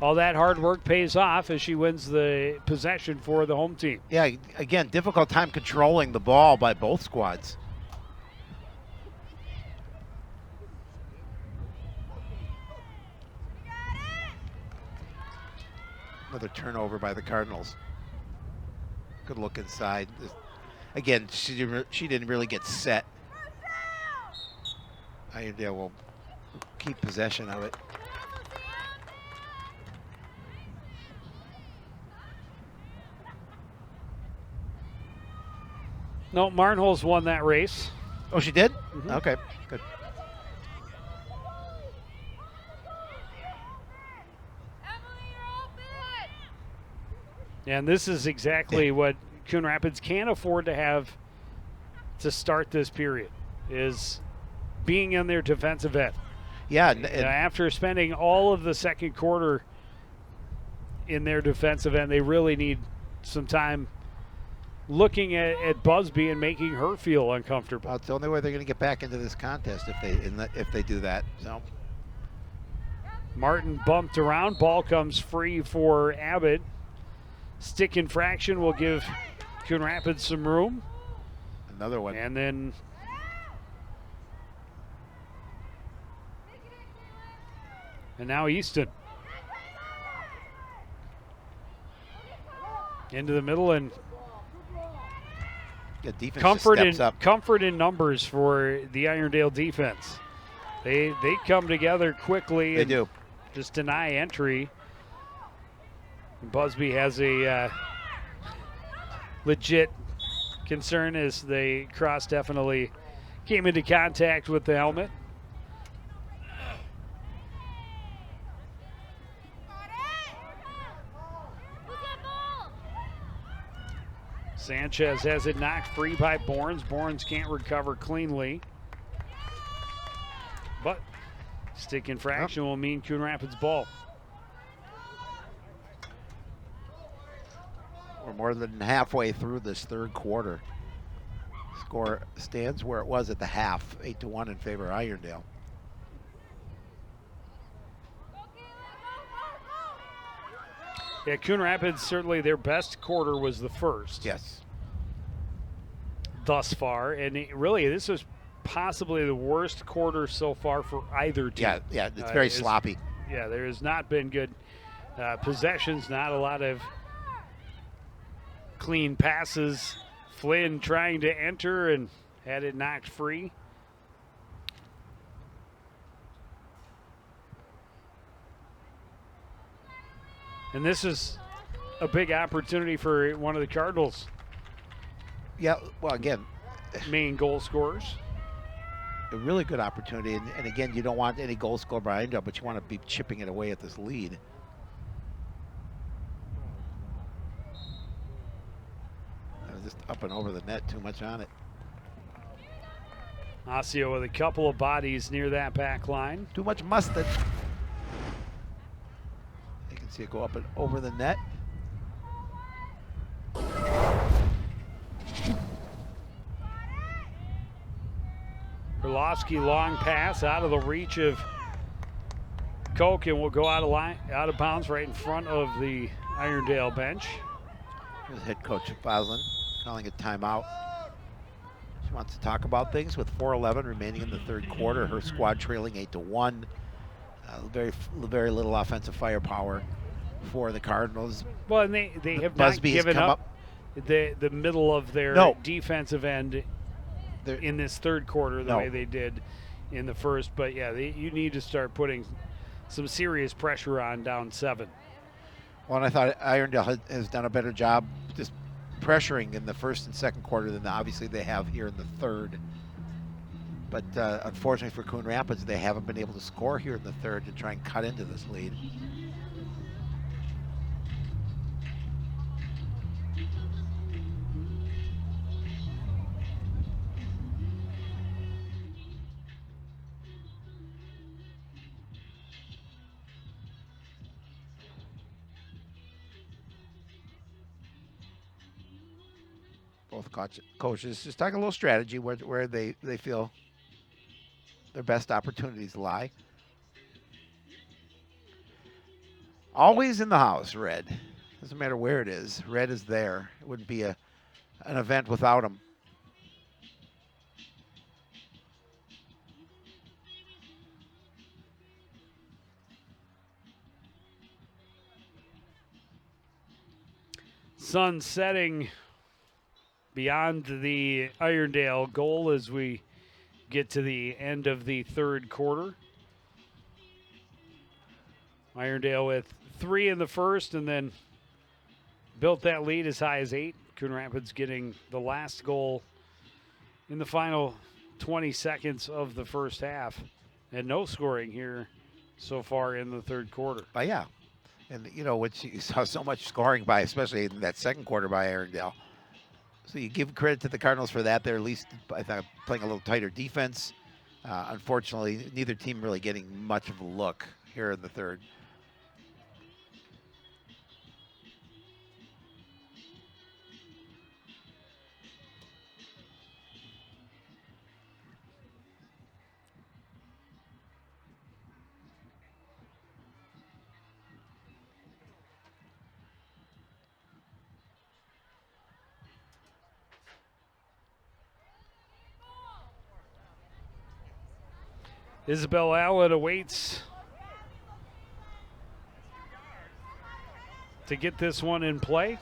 S1: all that hard work pays off as she wins the possession for the home team.
S2: Yeah, again, difficult time controlling the ball by both squads. Another turnover by the Cardinals. Good look inside. Again, she didn't really get set. Irondale will keep possession of it.
S1: No, Marnholz won that race.
S2: Oh, she did?
S1: Mm-hmm.
S2: Okay, good.
S1: And this is exactly what Coon Rapids can't afford to have to start this period, is being in their defensive end.
S2: Yeah.
S1: After spending all of the second quarter in their defensive end, they really need some time looking at Busby and making her feel uncomfortable.
S2: Well, it's the only way they're going to get back into this contest if they do that. So
S1: Martin bumped around. Ball comes free for Abbott. Stick infraction will give Coon Rapids some room.
S2: Another one.
S1: And then now Easton. Into the middle, and
S2: defense
S1: comfort in numbers for the Irondale defense. They come together quickly.
S2: They
S1: and
S2: do.
S1: Just deny entry. And Busby has a legit concern as the cross definitely came into contact with the helmet. Sanchez has it knocked free by Borns. Borns can't recover cleanly. But stick infraction will mean Coon Rapids ball.
S2: We're more than halfway through this third quarter. Score stands where it was at the half, 8-1 in favor of Irondale.
S1: Yeah, Coon Rapids, certainly their best quarter was the first.
S2: Yes.
S1: Thus far, and really this was possibly the worst quarter so far for either team.
S2: Yeah, it's very sloppy.
S1: Yeah, there has not been good possessions, not a lot of clean passes. Flynn trying to enter and had it knocked free. And this is a big opportunity for one of the Cardinals'
S2: Yeah, well, again,
S1: main goal scorers.
S2: a really good opportunity. And again, you don't want any goal scorer behind you, but you want to be chipping it away at this lead. Just up and over the net, too much on it.
S1: Ossio with a couple of bodies near that back line.
S2: Too much mustard. You can see it go up and over the net.
S1: Orlovsky long pass out of the reach of Koch and will go out of bounds right in front of the Irondale bench.
S2: Here's head coach Foslin calling a timeout. She wants to talk about things with 4:11 remaining in the third quarter. Her squad trailing 8-1. Very little offensive firepower for the Cardinals.
S1: Well, and they have
S2: Busby
S1: not given
S2: has come
S1: up the middle of their defensive end in this third quarter the way they did in the first. But yeah, you need to start putting some serious pressure on down 7.
S2: Well, and I thought Irondale has done a better job just pressuring in the first and second quarter than obviously they have here in the third. But unfortunately for Coon Rapids, they haven't been able to score here in the third to try and cut into this lead. Both coaches just talking a little strategy where they feel their best opportunities lie. Always in the house, Red. Doesn't matter where it is. Red is there. It wouldn't be an event without him.
S1: Sun setting beyond the Irondale goal as we get to the end of the third quarter. Irondale with 3 in the first and then built that lead as high as 8. Coon Rapids getting the last goal in the final 20 seconds of the first half. And no scoring here so far in the third quarter.
S2: Yeah. And, you know, which you saw so much scoring by, especially in that second quarter by Irondale. So you give credit to the Cardinals for that. They're at least, I thought, playing a little tighter defense. Unfortunately, neither team really getting much of a look here in the third.
S1: Isabel Allen awaits to get this one in play.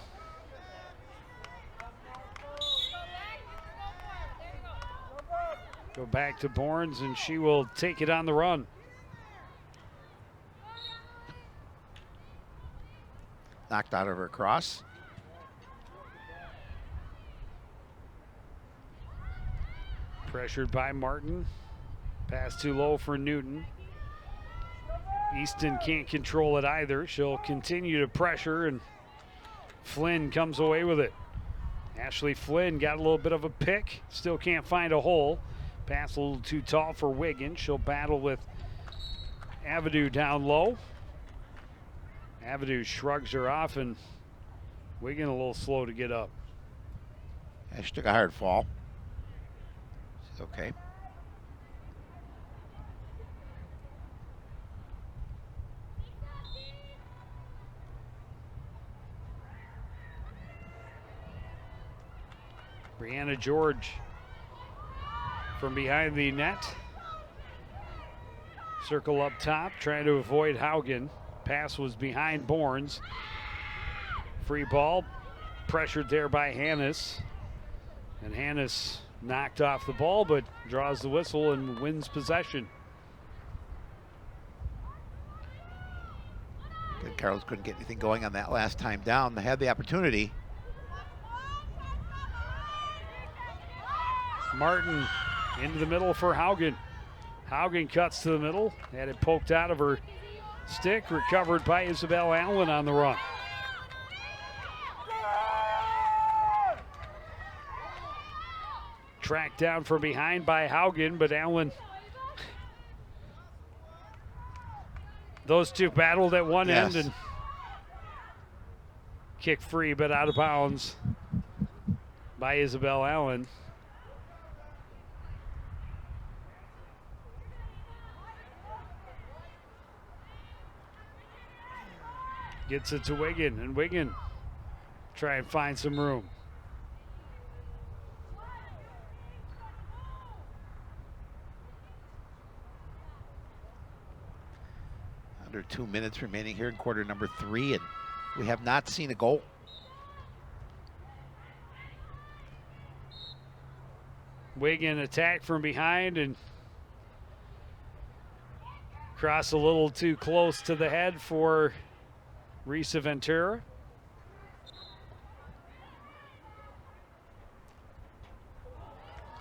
S1: Go back to Bournes, and she will take it on the run.
S2: Knocked out of her cross.
S1: Pressured by Martin. Pass too low for Newton. Easton can't control it either. She'll continue to pressure, and Flynn comes away with it. Ashley Flynn got a little bit of a pick. Still can't find a hole. Pass a little too tall for Wiggins. She'll battle with Avidu down low. Avidu shrugs her off, and Wiggins a little slow to get up.
S2: Yeah, she took a hard fall. She's okay.
S1: Brianna George from behind the net. Circle up top, trying to avoid Haugen. Pass was behind Bournes. Free ball, pressured there by Hannes. And Hannes knocked off the ball, but draws the whistle and wins possession.
S2: Good, Carlos couldn't get anything going on that last time down. They had the opportunity.
S1: Martin into the middle for Haugen. Haugen cuts to the middle, had it poked out of her stick, recovered by Isabel Allen on the run. Tracked down from behind by Haugen, but Allen, those two battled at one end and kicked free but out of bounds by Isabel Allen. Gets it to Wiggin, and Wiggin try and find some room.
S2: Under 2 minutes remaining here in quarter number 3, and we have not seen a goal.
S1: Wiggin attack from behind and cross a little too close to the head for Risa Ventura.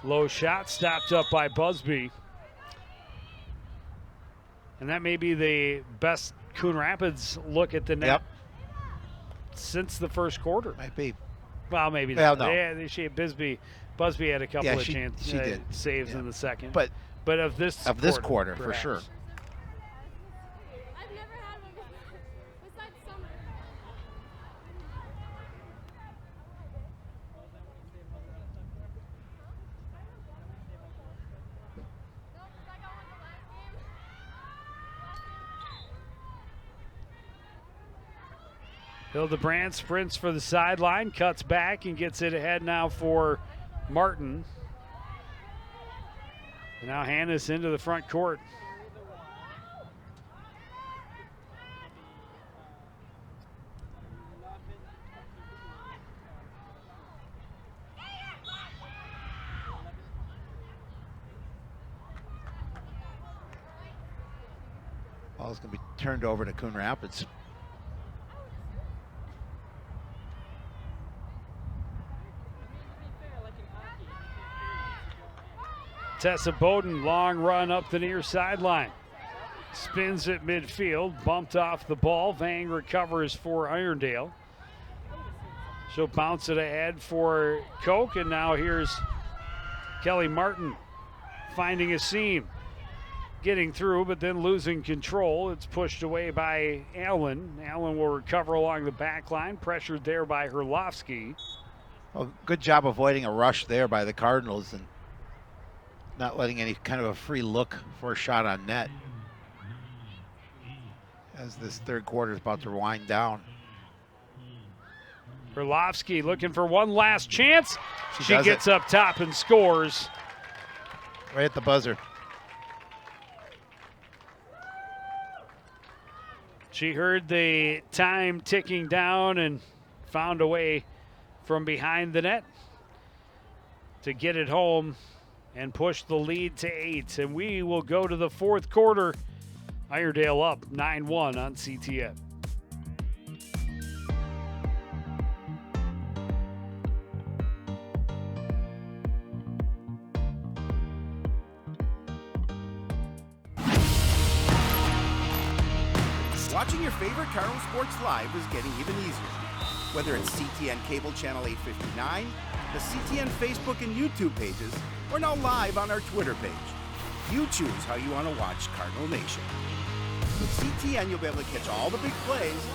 S1: Low shot stopped up by Busby. And that may be the best Coon Rapids look at the net since the first quarter.
S2: Might be.
S1: Well, maybe
S2: well,
S1: not.
S2: No.
S1: Busby had a couple of
S2: she did.
S1: saves in the second.
S2: But
S1: of this
S2: quarter for sure.
S3: I've never had one before, besides summer.
S1: Hildebrand sprints for the sideline, cuts back and gets it ahead now for Martin. And now Hannes into the front court.
S2: Ball's going to be turned over to Coon Rapids.
S1: Tessa Bowden, long run up the near sideline. Spins at midfield, bumped off the ball. Vang recovers for Irondale. She'll bounce it ahead for Koch, and now here's Kelly Martin finding a seam. Getting through, but then losing control. It's pushed away by Allen. Allen will recover along the back line, pressured there by Herlovsky.
S2: Well, good job avoiding a rush there by the Cardinals and not letting any kind of a free look for a shot on net as this third quarter is about to wind down.
S1: Herlovsky looking for one last chance. She
S2: does
S1: gets
S2: it.
S1: up top and scores.
S2: Right at the buzzer.
S1: She heard the time ticking down and found a way from behind the net to get it home and push the lead to 8. And we will go to the fourth quarter. Irondale up 9-1 on CTN.
S4: Watching your favorite Cardinal sports live is getting even easier. Whether it's CTN Cable Channel 859, the CTN Facebook and YouTube pages, or now live on our Twitter page. You choose how you want to watch Cardinal Nation. With CTN, you'll be able to catch all the big plays,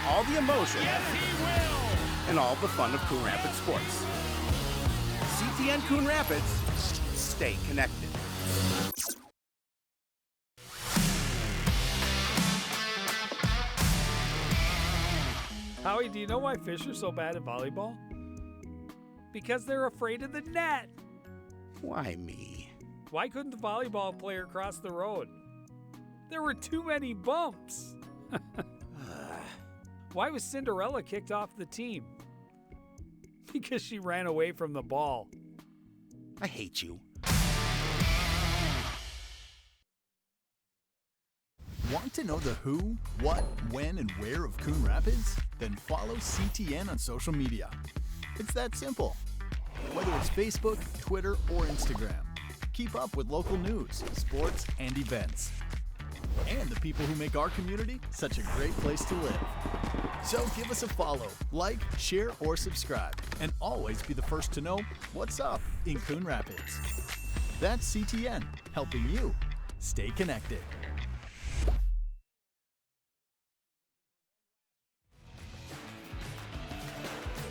S4: all the emotion, and all the fun of Coon Rapids sports. CTN Coon Rapids, stay connected.
S6: Howie, do you know why fish are so bad at volleyball? Because they're afraid of the net.
S4: Why me?
S6: Why couldn't the volleyball player cross the road? There were too many bumps. Why was Cinderella kicked off the team? Because she ran away from the ball.
S4: I hate you.
S7: Want to know the who, what, when, and where of Coon Rapids? Then follow CTN on social media. It's that simple. Whether it's Facebook, Twitter, or Instagram, keep up with local news, sports, and events. And the people who make our community such a great place to live. So give us a follow, like, share, or subscribe, and always be the first to know what's up in Coon Rapids. That's CTN, helping you stay connected.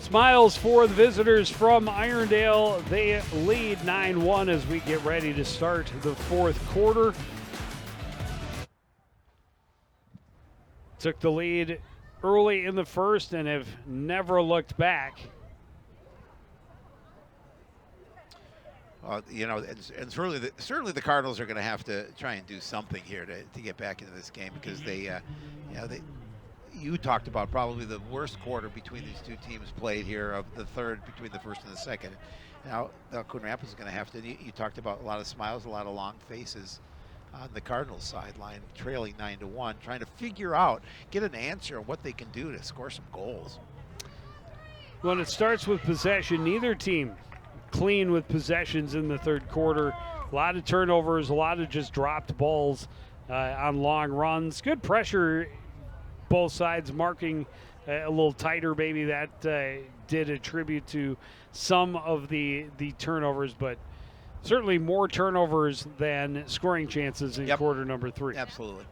S1: Smiles for the visitors from Irondale. They lead 9-1 as we get ready to start the fourth quarter. Took the lead early in the first and have never looked back.
S2: You know, and certainly the Cardinals are going to have to try and do something here to get back into this game because you talked about probably the worst quarter between these two teams played here of the third between the first and the second. Now Coon Rapids is going to have to. You talked about a lot of smiles, a lot of long faces on the Cardinals sideline, trailing 9-1, trying to figure out, get an answer on what they can do to score some goals.
S1: When it starts with possession, neither team clean with possessions in the third quarter. A lot of turnovers, a lot of just dropped balls on long runs. Good pressure, both sides marking a little tighter. Maybe that did attribute to some of the turnovers, but certainly more turnovers than scoring chances in quarter number 3.
S2: Absolutely.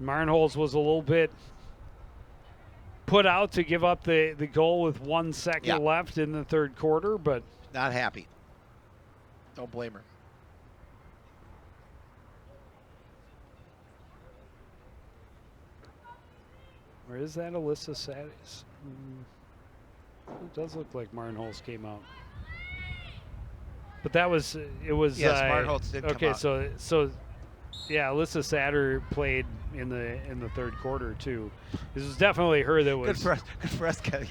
S1: Marnholz was a little bit put out to give up the goal with 1 second left in the third quarter, but
S2: not happy. Don't blame her.
S1: Or is that Alyssa Sadis? It does look like Marnholz came out. But that was, it was...
S2: Yes, Marnholz did come out.
S1: Okay, so yeah, Alyssa Satter played in the third quarter too. This was definitely her that was...
S2: Good for us, Kelly.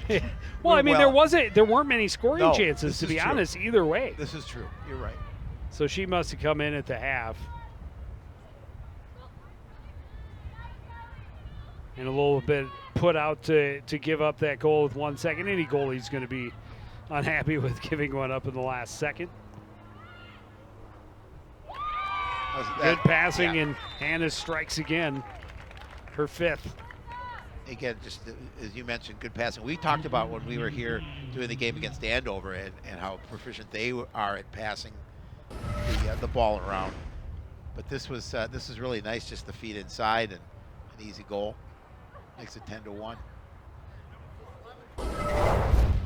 S1: Well, I mean, there weren't many scoring chances, to be honest, either way.
S2: This is true. You're right.
S1: So she must have come in at the half. and a little bit put out to give up that goal with 1 second. Any goalie's going to be unhappy with giving one up in the last second. Good passing, and Hannah strikes again, her 5th.
S2: Again, just as you mentioned, good passing. We talked about when we were here doing the game against Andover and how proficient they are at passing the ball around. But this is really nice, just the feed inside and an easy goal. Makes it 10-1.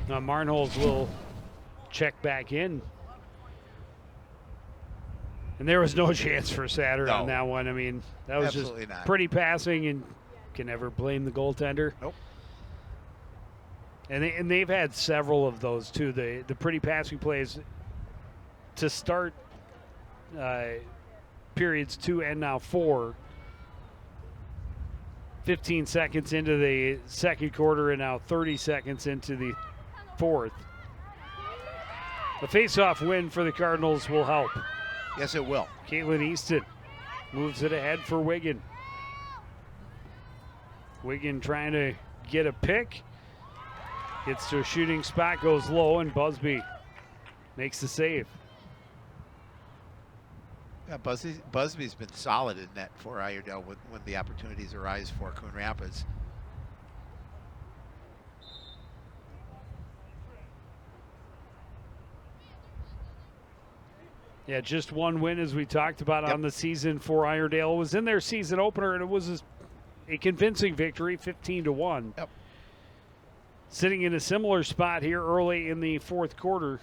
S1: Now Marnholz will check back in. And there was no chance for Satter on that one. I mean, that was
S2: Absolutely
S1: just
S2: not.
S1: pretty passing, and can never blame the goaltender.
S2: Nope.
S1: And they've had several of those too. The pretty passing plays to start periods 2 and now 4. 15 seconds into the second quarter and now 30 seconds into the 4th. The face-off win for the Cardinals will help.
S2: Yes, it will.
S1: Caitlin Easton moves it ahead for Wigan. Wigan trying to get a pick. Gets to a shooting spot, goes low, and Busby makes the save.
S2: Yeah, Busby's been solid in net for Irondale when the opportunities arise for Coon Rapids.
S1: Yeah, just one win, as we talked about on the season for Irondale. It was in their season opener, and it was a convincing victory, 15-1.
S2: Yep.
S1: Sitting in a similar spot here early in the 4th quarter.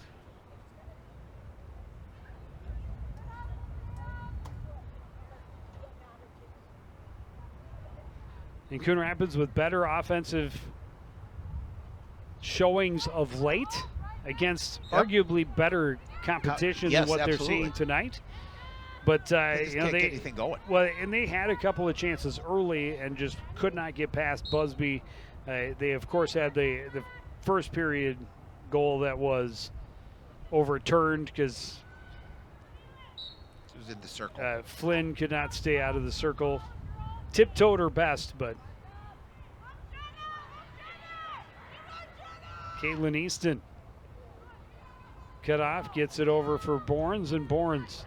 S1: And Coon Rapids with better offensive showings of late against arguably better competition than what they're seeing tonight. But
S2: they can't get anything going.
S1: Well, and they had a couple of chances early and just could not get past Busby. They of course had the first period goal that was overturned because
S2: it was in the circle.
S1: Flynn could not stay out of the circle. Tiptoed her best, but Caitlin Easton cut off, gets it over for Borns, and Borns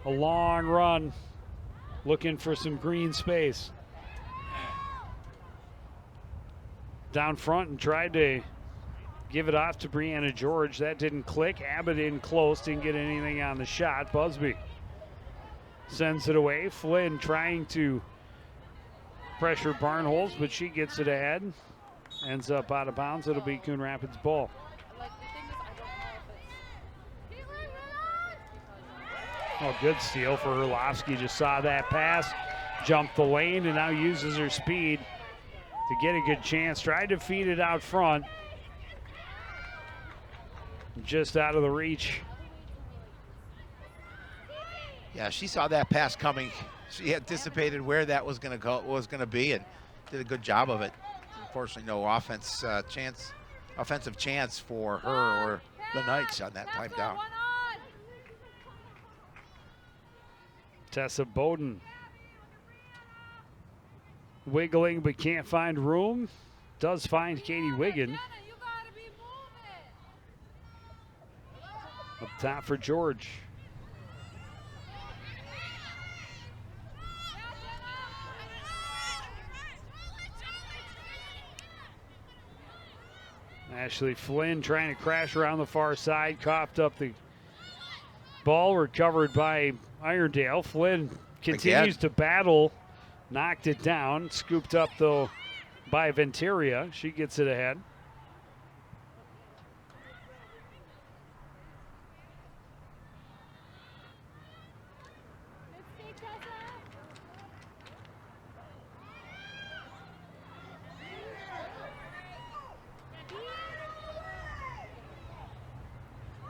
S1: a long run looking for some green space. Down front and tried to give it off to Brianna George. That didn't click. Abbott in close, didn't get anything on the shot. Busby sends it away. Flynn trying to pressure Barnholz, but she gets it ahead. Ends up out of bounds. It'll be Coon Rapids ball. Oh, good steal for Herlovsky. Just saw that pass, jumped the lane, and now uses her speed to get a good chance. Tried to feed it out front. Just out of the reach.
S2: Yeah, she saw that pass coming. She anticipated where that was going to be, and did a good job of it. Unfortunately, no offensive chance for her or the Knights on that time down.
S1: Tessa Bowden wiggling but can't find room. Does find Katie Wigan. Up top for George. Ashley Flynn trying to crash around the far side, coughed up the ball, recovered by Irondale. Flynn continues to battle, knocked it down, scooped up though by Venteria. She gets it ahead.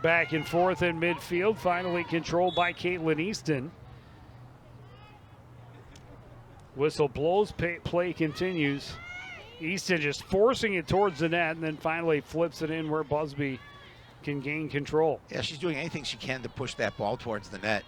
S1: Back and forth in midfield, finally controlled by Caitlin Easton. Whistle blows, play continues. Easton just forcing it towards the net and then finally flips it in where Busby can gain control.
S2: Yeah, she's doing anything she can to push that ball towards the net.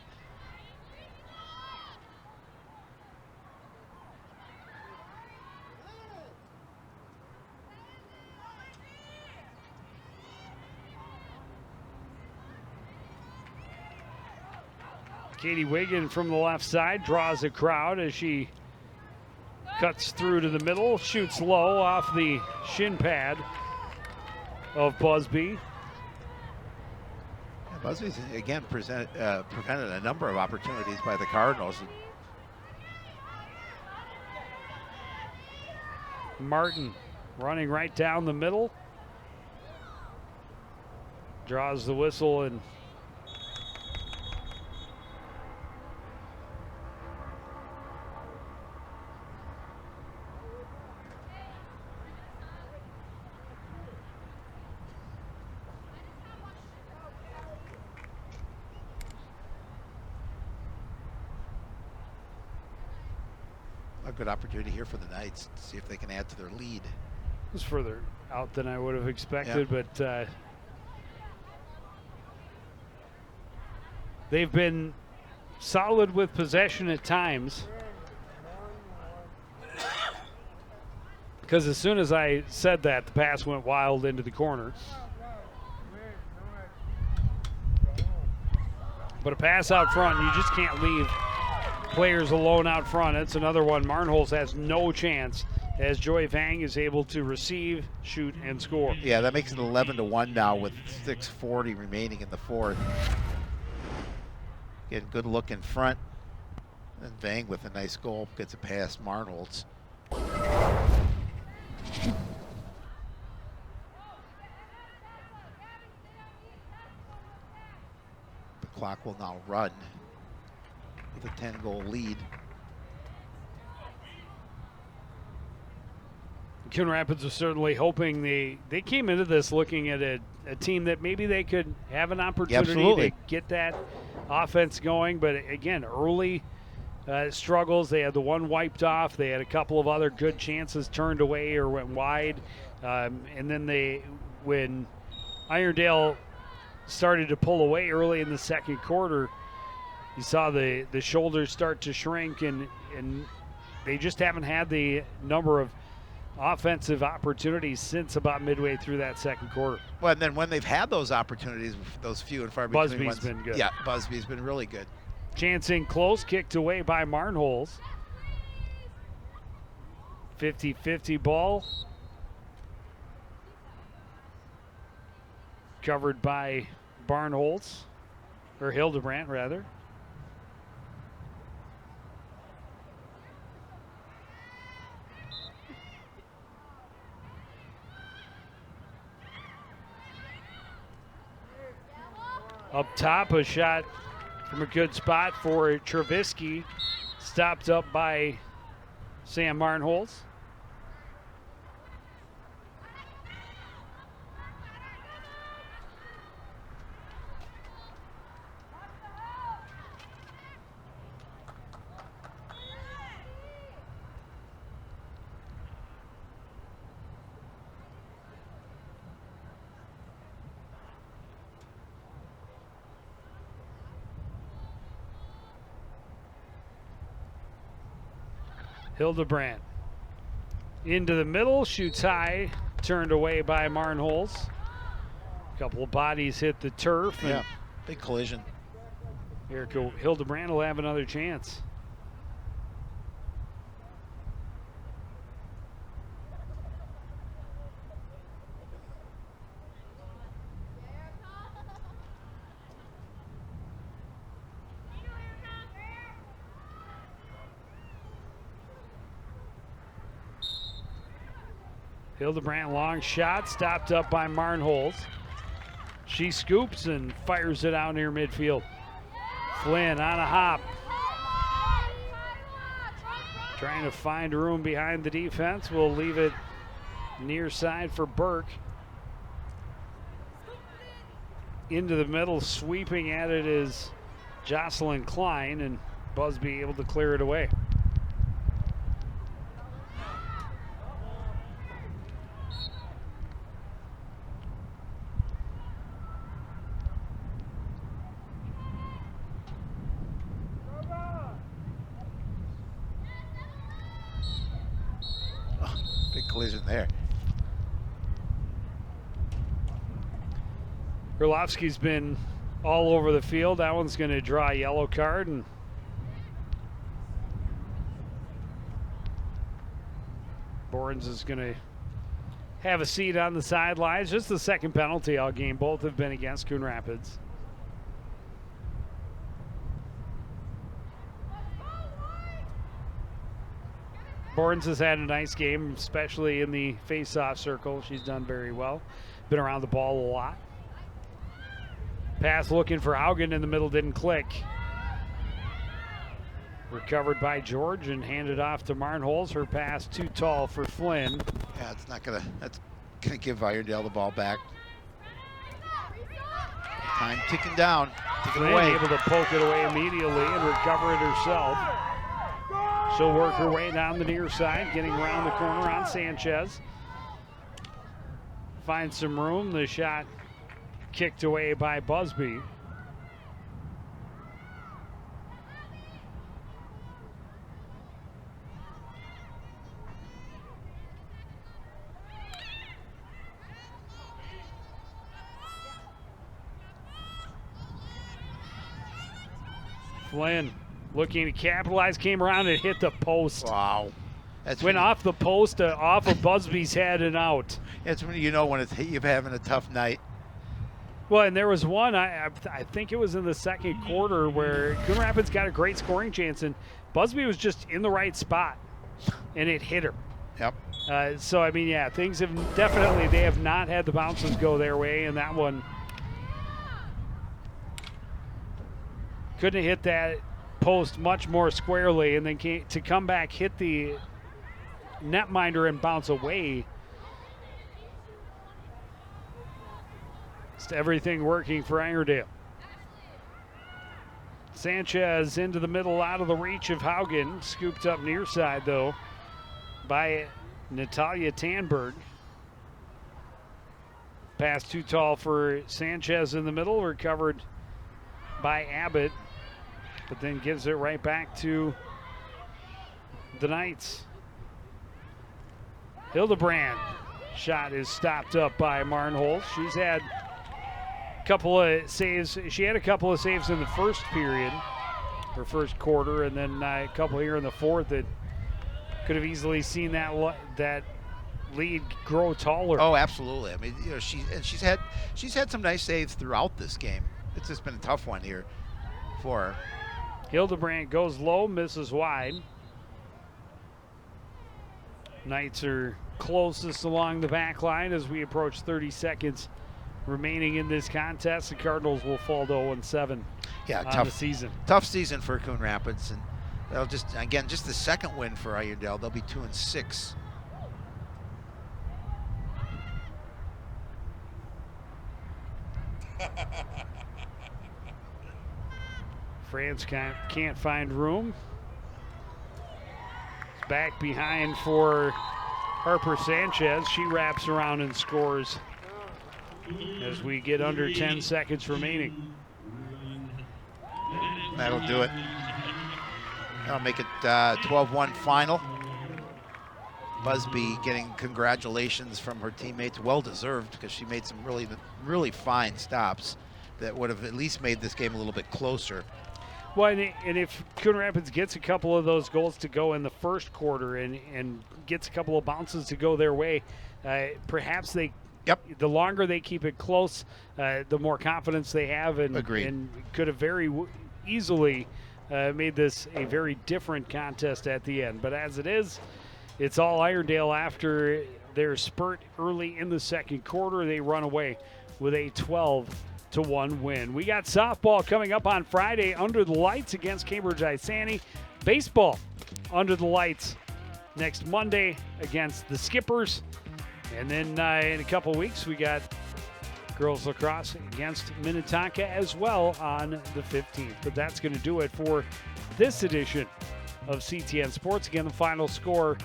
S1: Katie Wiggin from the left side draws a crowd as she cuts through to the middle, shoots low off the shin pad of Busby.
S2: Yeah, Busby's again prevented a number of opportunities by the Cardinals.
S1: Martin running right down the middle. Draws the whistle and
S2: a good opportunity here for the Knights to see if they can add to their lead.
S1: it was further out than I would have expected, but they've been solid with possession at times. Because as soon as I said that, the pass went wild into the corner. But a pass out front, you just can't leave players alone out front. It's another one. Marnholz has no chance as Joy Vang is able to receive, shoot, and score.
S2: Yeah, that makes it 11-1 now with 6:40 remaining in the fourth. Getting good look in front. And Vang with a nice goal gets it past Marnholz. The clock will now run with a 10-goal lead.
S1: Coon Rapids was certainly hoping they came into this looking at a team that maybe they could have an opportunity to get that offense going. But again, early struggles. They had the one wiped off. They had a couple of other good chances turned away or went wide. And then when Irondale started to pull away early in the second quarter, you saw the shoulders start to shrink, and they just haven't had the number of offensive opportunities since about midway through that second quarter.
S2: Well, and then when they've had those opportunities, those few and far between
S1: Busby's
S2: ones,
S1: been good.
S2: Yeah, Busby's been really good.
S1: Chance in close, kicked away by Marnholz. 50-50 ball. Covered by Barnholz, or Hildebrandt rather. Up top, a shot from a good spot for Trevisky. Stopped up by Sam Marnholz. Hildebrandt into the middle, shoots high, turned away by Marnholz. A couple of bodies hit the turf.
S2: Yeah, big collision.
S1: Erica Hildebrandt will have another chance. Hildebrandt, long shot, stopped up by Marnholz. She scoops and fires it out near midfield. Flynn on a hop. Trying to find room behind the defense. We'll leave it near side for Burke. Into the middle, sweeping at it is Jocelyn Klein, and Busby able to clear it away.
S2: Collision there.
S1: Herlovsky's been all over the field. That one's going to draw a yellow card, and Borns is going to have a seat on the sidelines. Just the second penalty all game. Both have been against Coon Rapids. Borns has had a nice game, especially in the face-off circle. She's done very well. Been around the ball a lot. Pass looking for Haugen in the middle, didn't click. Recovered by George and handed off to Marnholz. Her pass too tall for Flynn.
S2: Yeah, that's gonna give Irondale the ball back. Time ticking down, ticking
S1: Flynn
S2: away.
S1: able to poke it away immediately and recover it herself. She'll work her way down the near side, getting around the corner on Sanchez. Finds some room. The shot kicked away by Busby. Flynn looking to capitalize, came around and hit the post.
S2: Wow.
S1: Went off the post, off of Busby's head and out.
S2: It's when you know when you're having a tough night.
S1: Well, and there was one, I think it was in the second quarter, where Coon Rapids got a great scoring chance, and Busby was just in the right spot, and it hit her.
S2: Yep.
S1: So, I mean, yeah, things have definitely, they have not had the bounces go their way, and that one couldn't have hit that post much more squarely, and then to come back, hit the netminder and bounce away. Just everything working for Irondale. Sanchez into the middle, out of the reach of Haugen. Scooped up near side, though, by Natalia Tanberg. Pass too tall for Sanchez in the middle, recovered by Abbott, but then gives it right back to the Knights. Hildebrand. Shot is stopped up by Marnholz. She's had a couple of saves. She had a couple of saves in the first period, or first quarter, and then a couple here in the fourth that could have easily seen that lead grow taller.
S2: Oh, absolutely. I mean, you know, she's had some nice saves throughout this game. It's just been a tough one here for her.
S1: Hildebrand goes low, misses wide. Knights are closest along the back line as we approach 30 seconds remaining in this contest. The Cardinals will fall to 0-7 on the season.
S2: Tough season for Coon Rapids, and they'll just the second win for Irondale. They'll be 2-6.
S1: France can't find room. It's back behind for Harper Sanchez. She wraps around and scores as we get under 10 seconds remaining.
S2: That'll do it. That'll make it 12-1 final. Busby getting congratulations from her teammates. Well deserved, because she made some really fine stops that would have at least made this game a little bit closer.
S1: Well, and if Coon Rapids gets a couple of those goals to go in the first quarter and gets a couple of bounces to go their way, perhaps the longer they keep it close, the more confidence they have, and could have very easily made this a very different contest at the end. But as it is, it's all Irondale after their spurt early in the second quarter. They run away with a 12-1 win. We got softball coming up on Friday under the lights against Cambridge Isani. Baseball under the lights next Monday against the Skippers. And then in a couple weeks, we got girls lacrosse against Minnetonka as well on the 15th. But that's going to do it for this edition of CTN Sports. Again, the final score,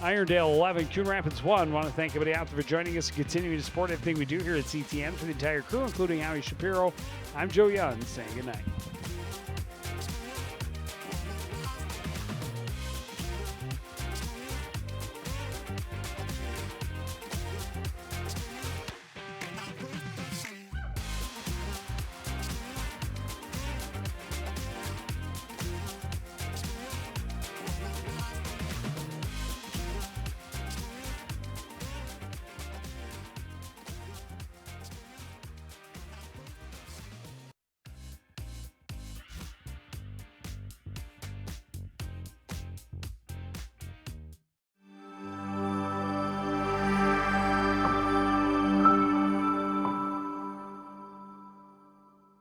S1: Irondale 11, Coon Rapids 1. Want to thank everybody out there for joining us and continuing to support everything we do here at CTN. For the entire crew, including Howie Shapiro, I'm Joe Young saying good night.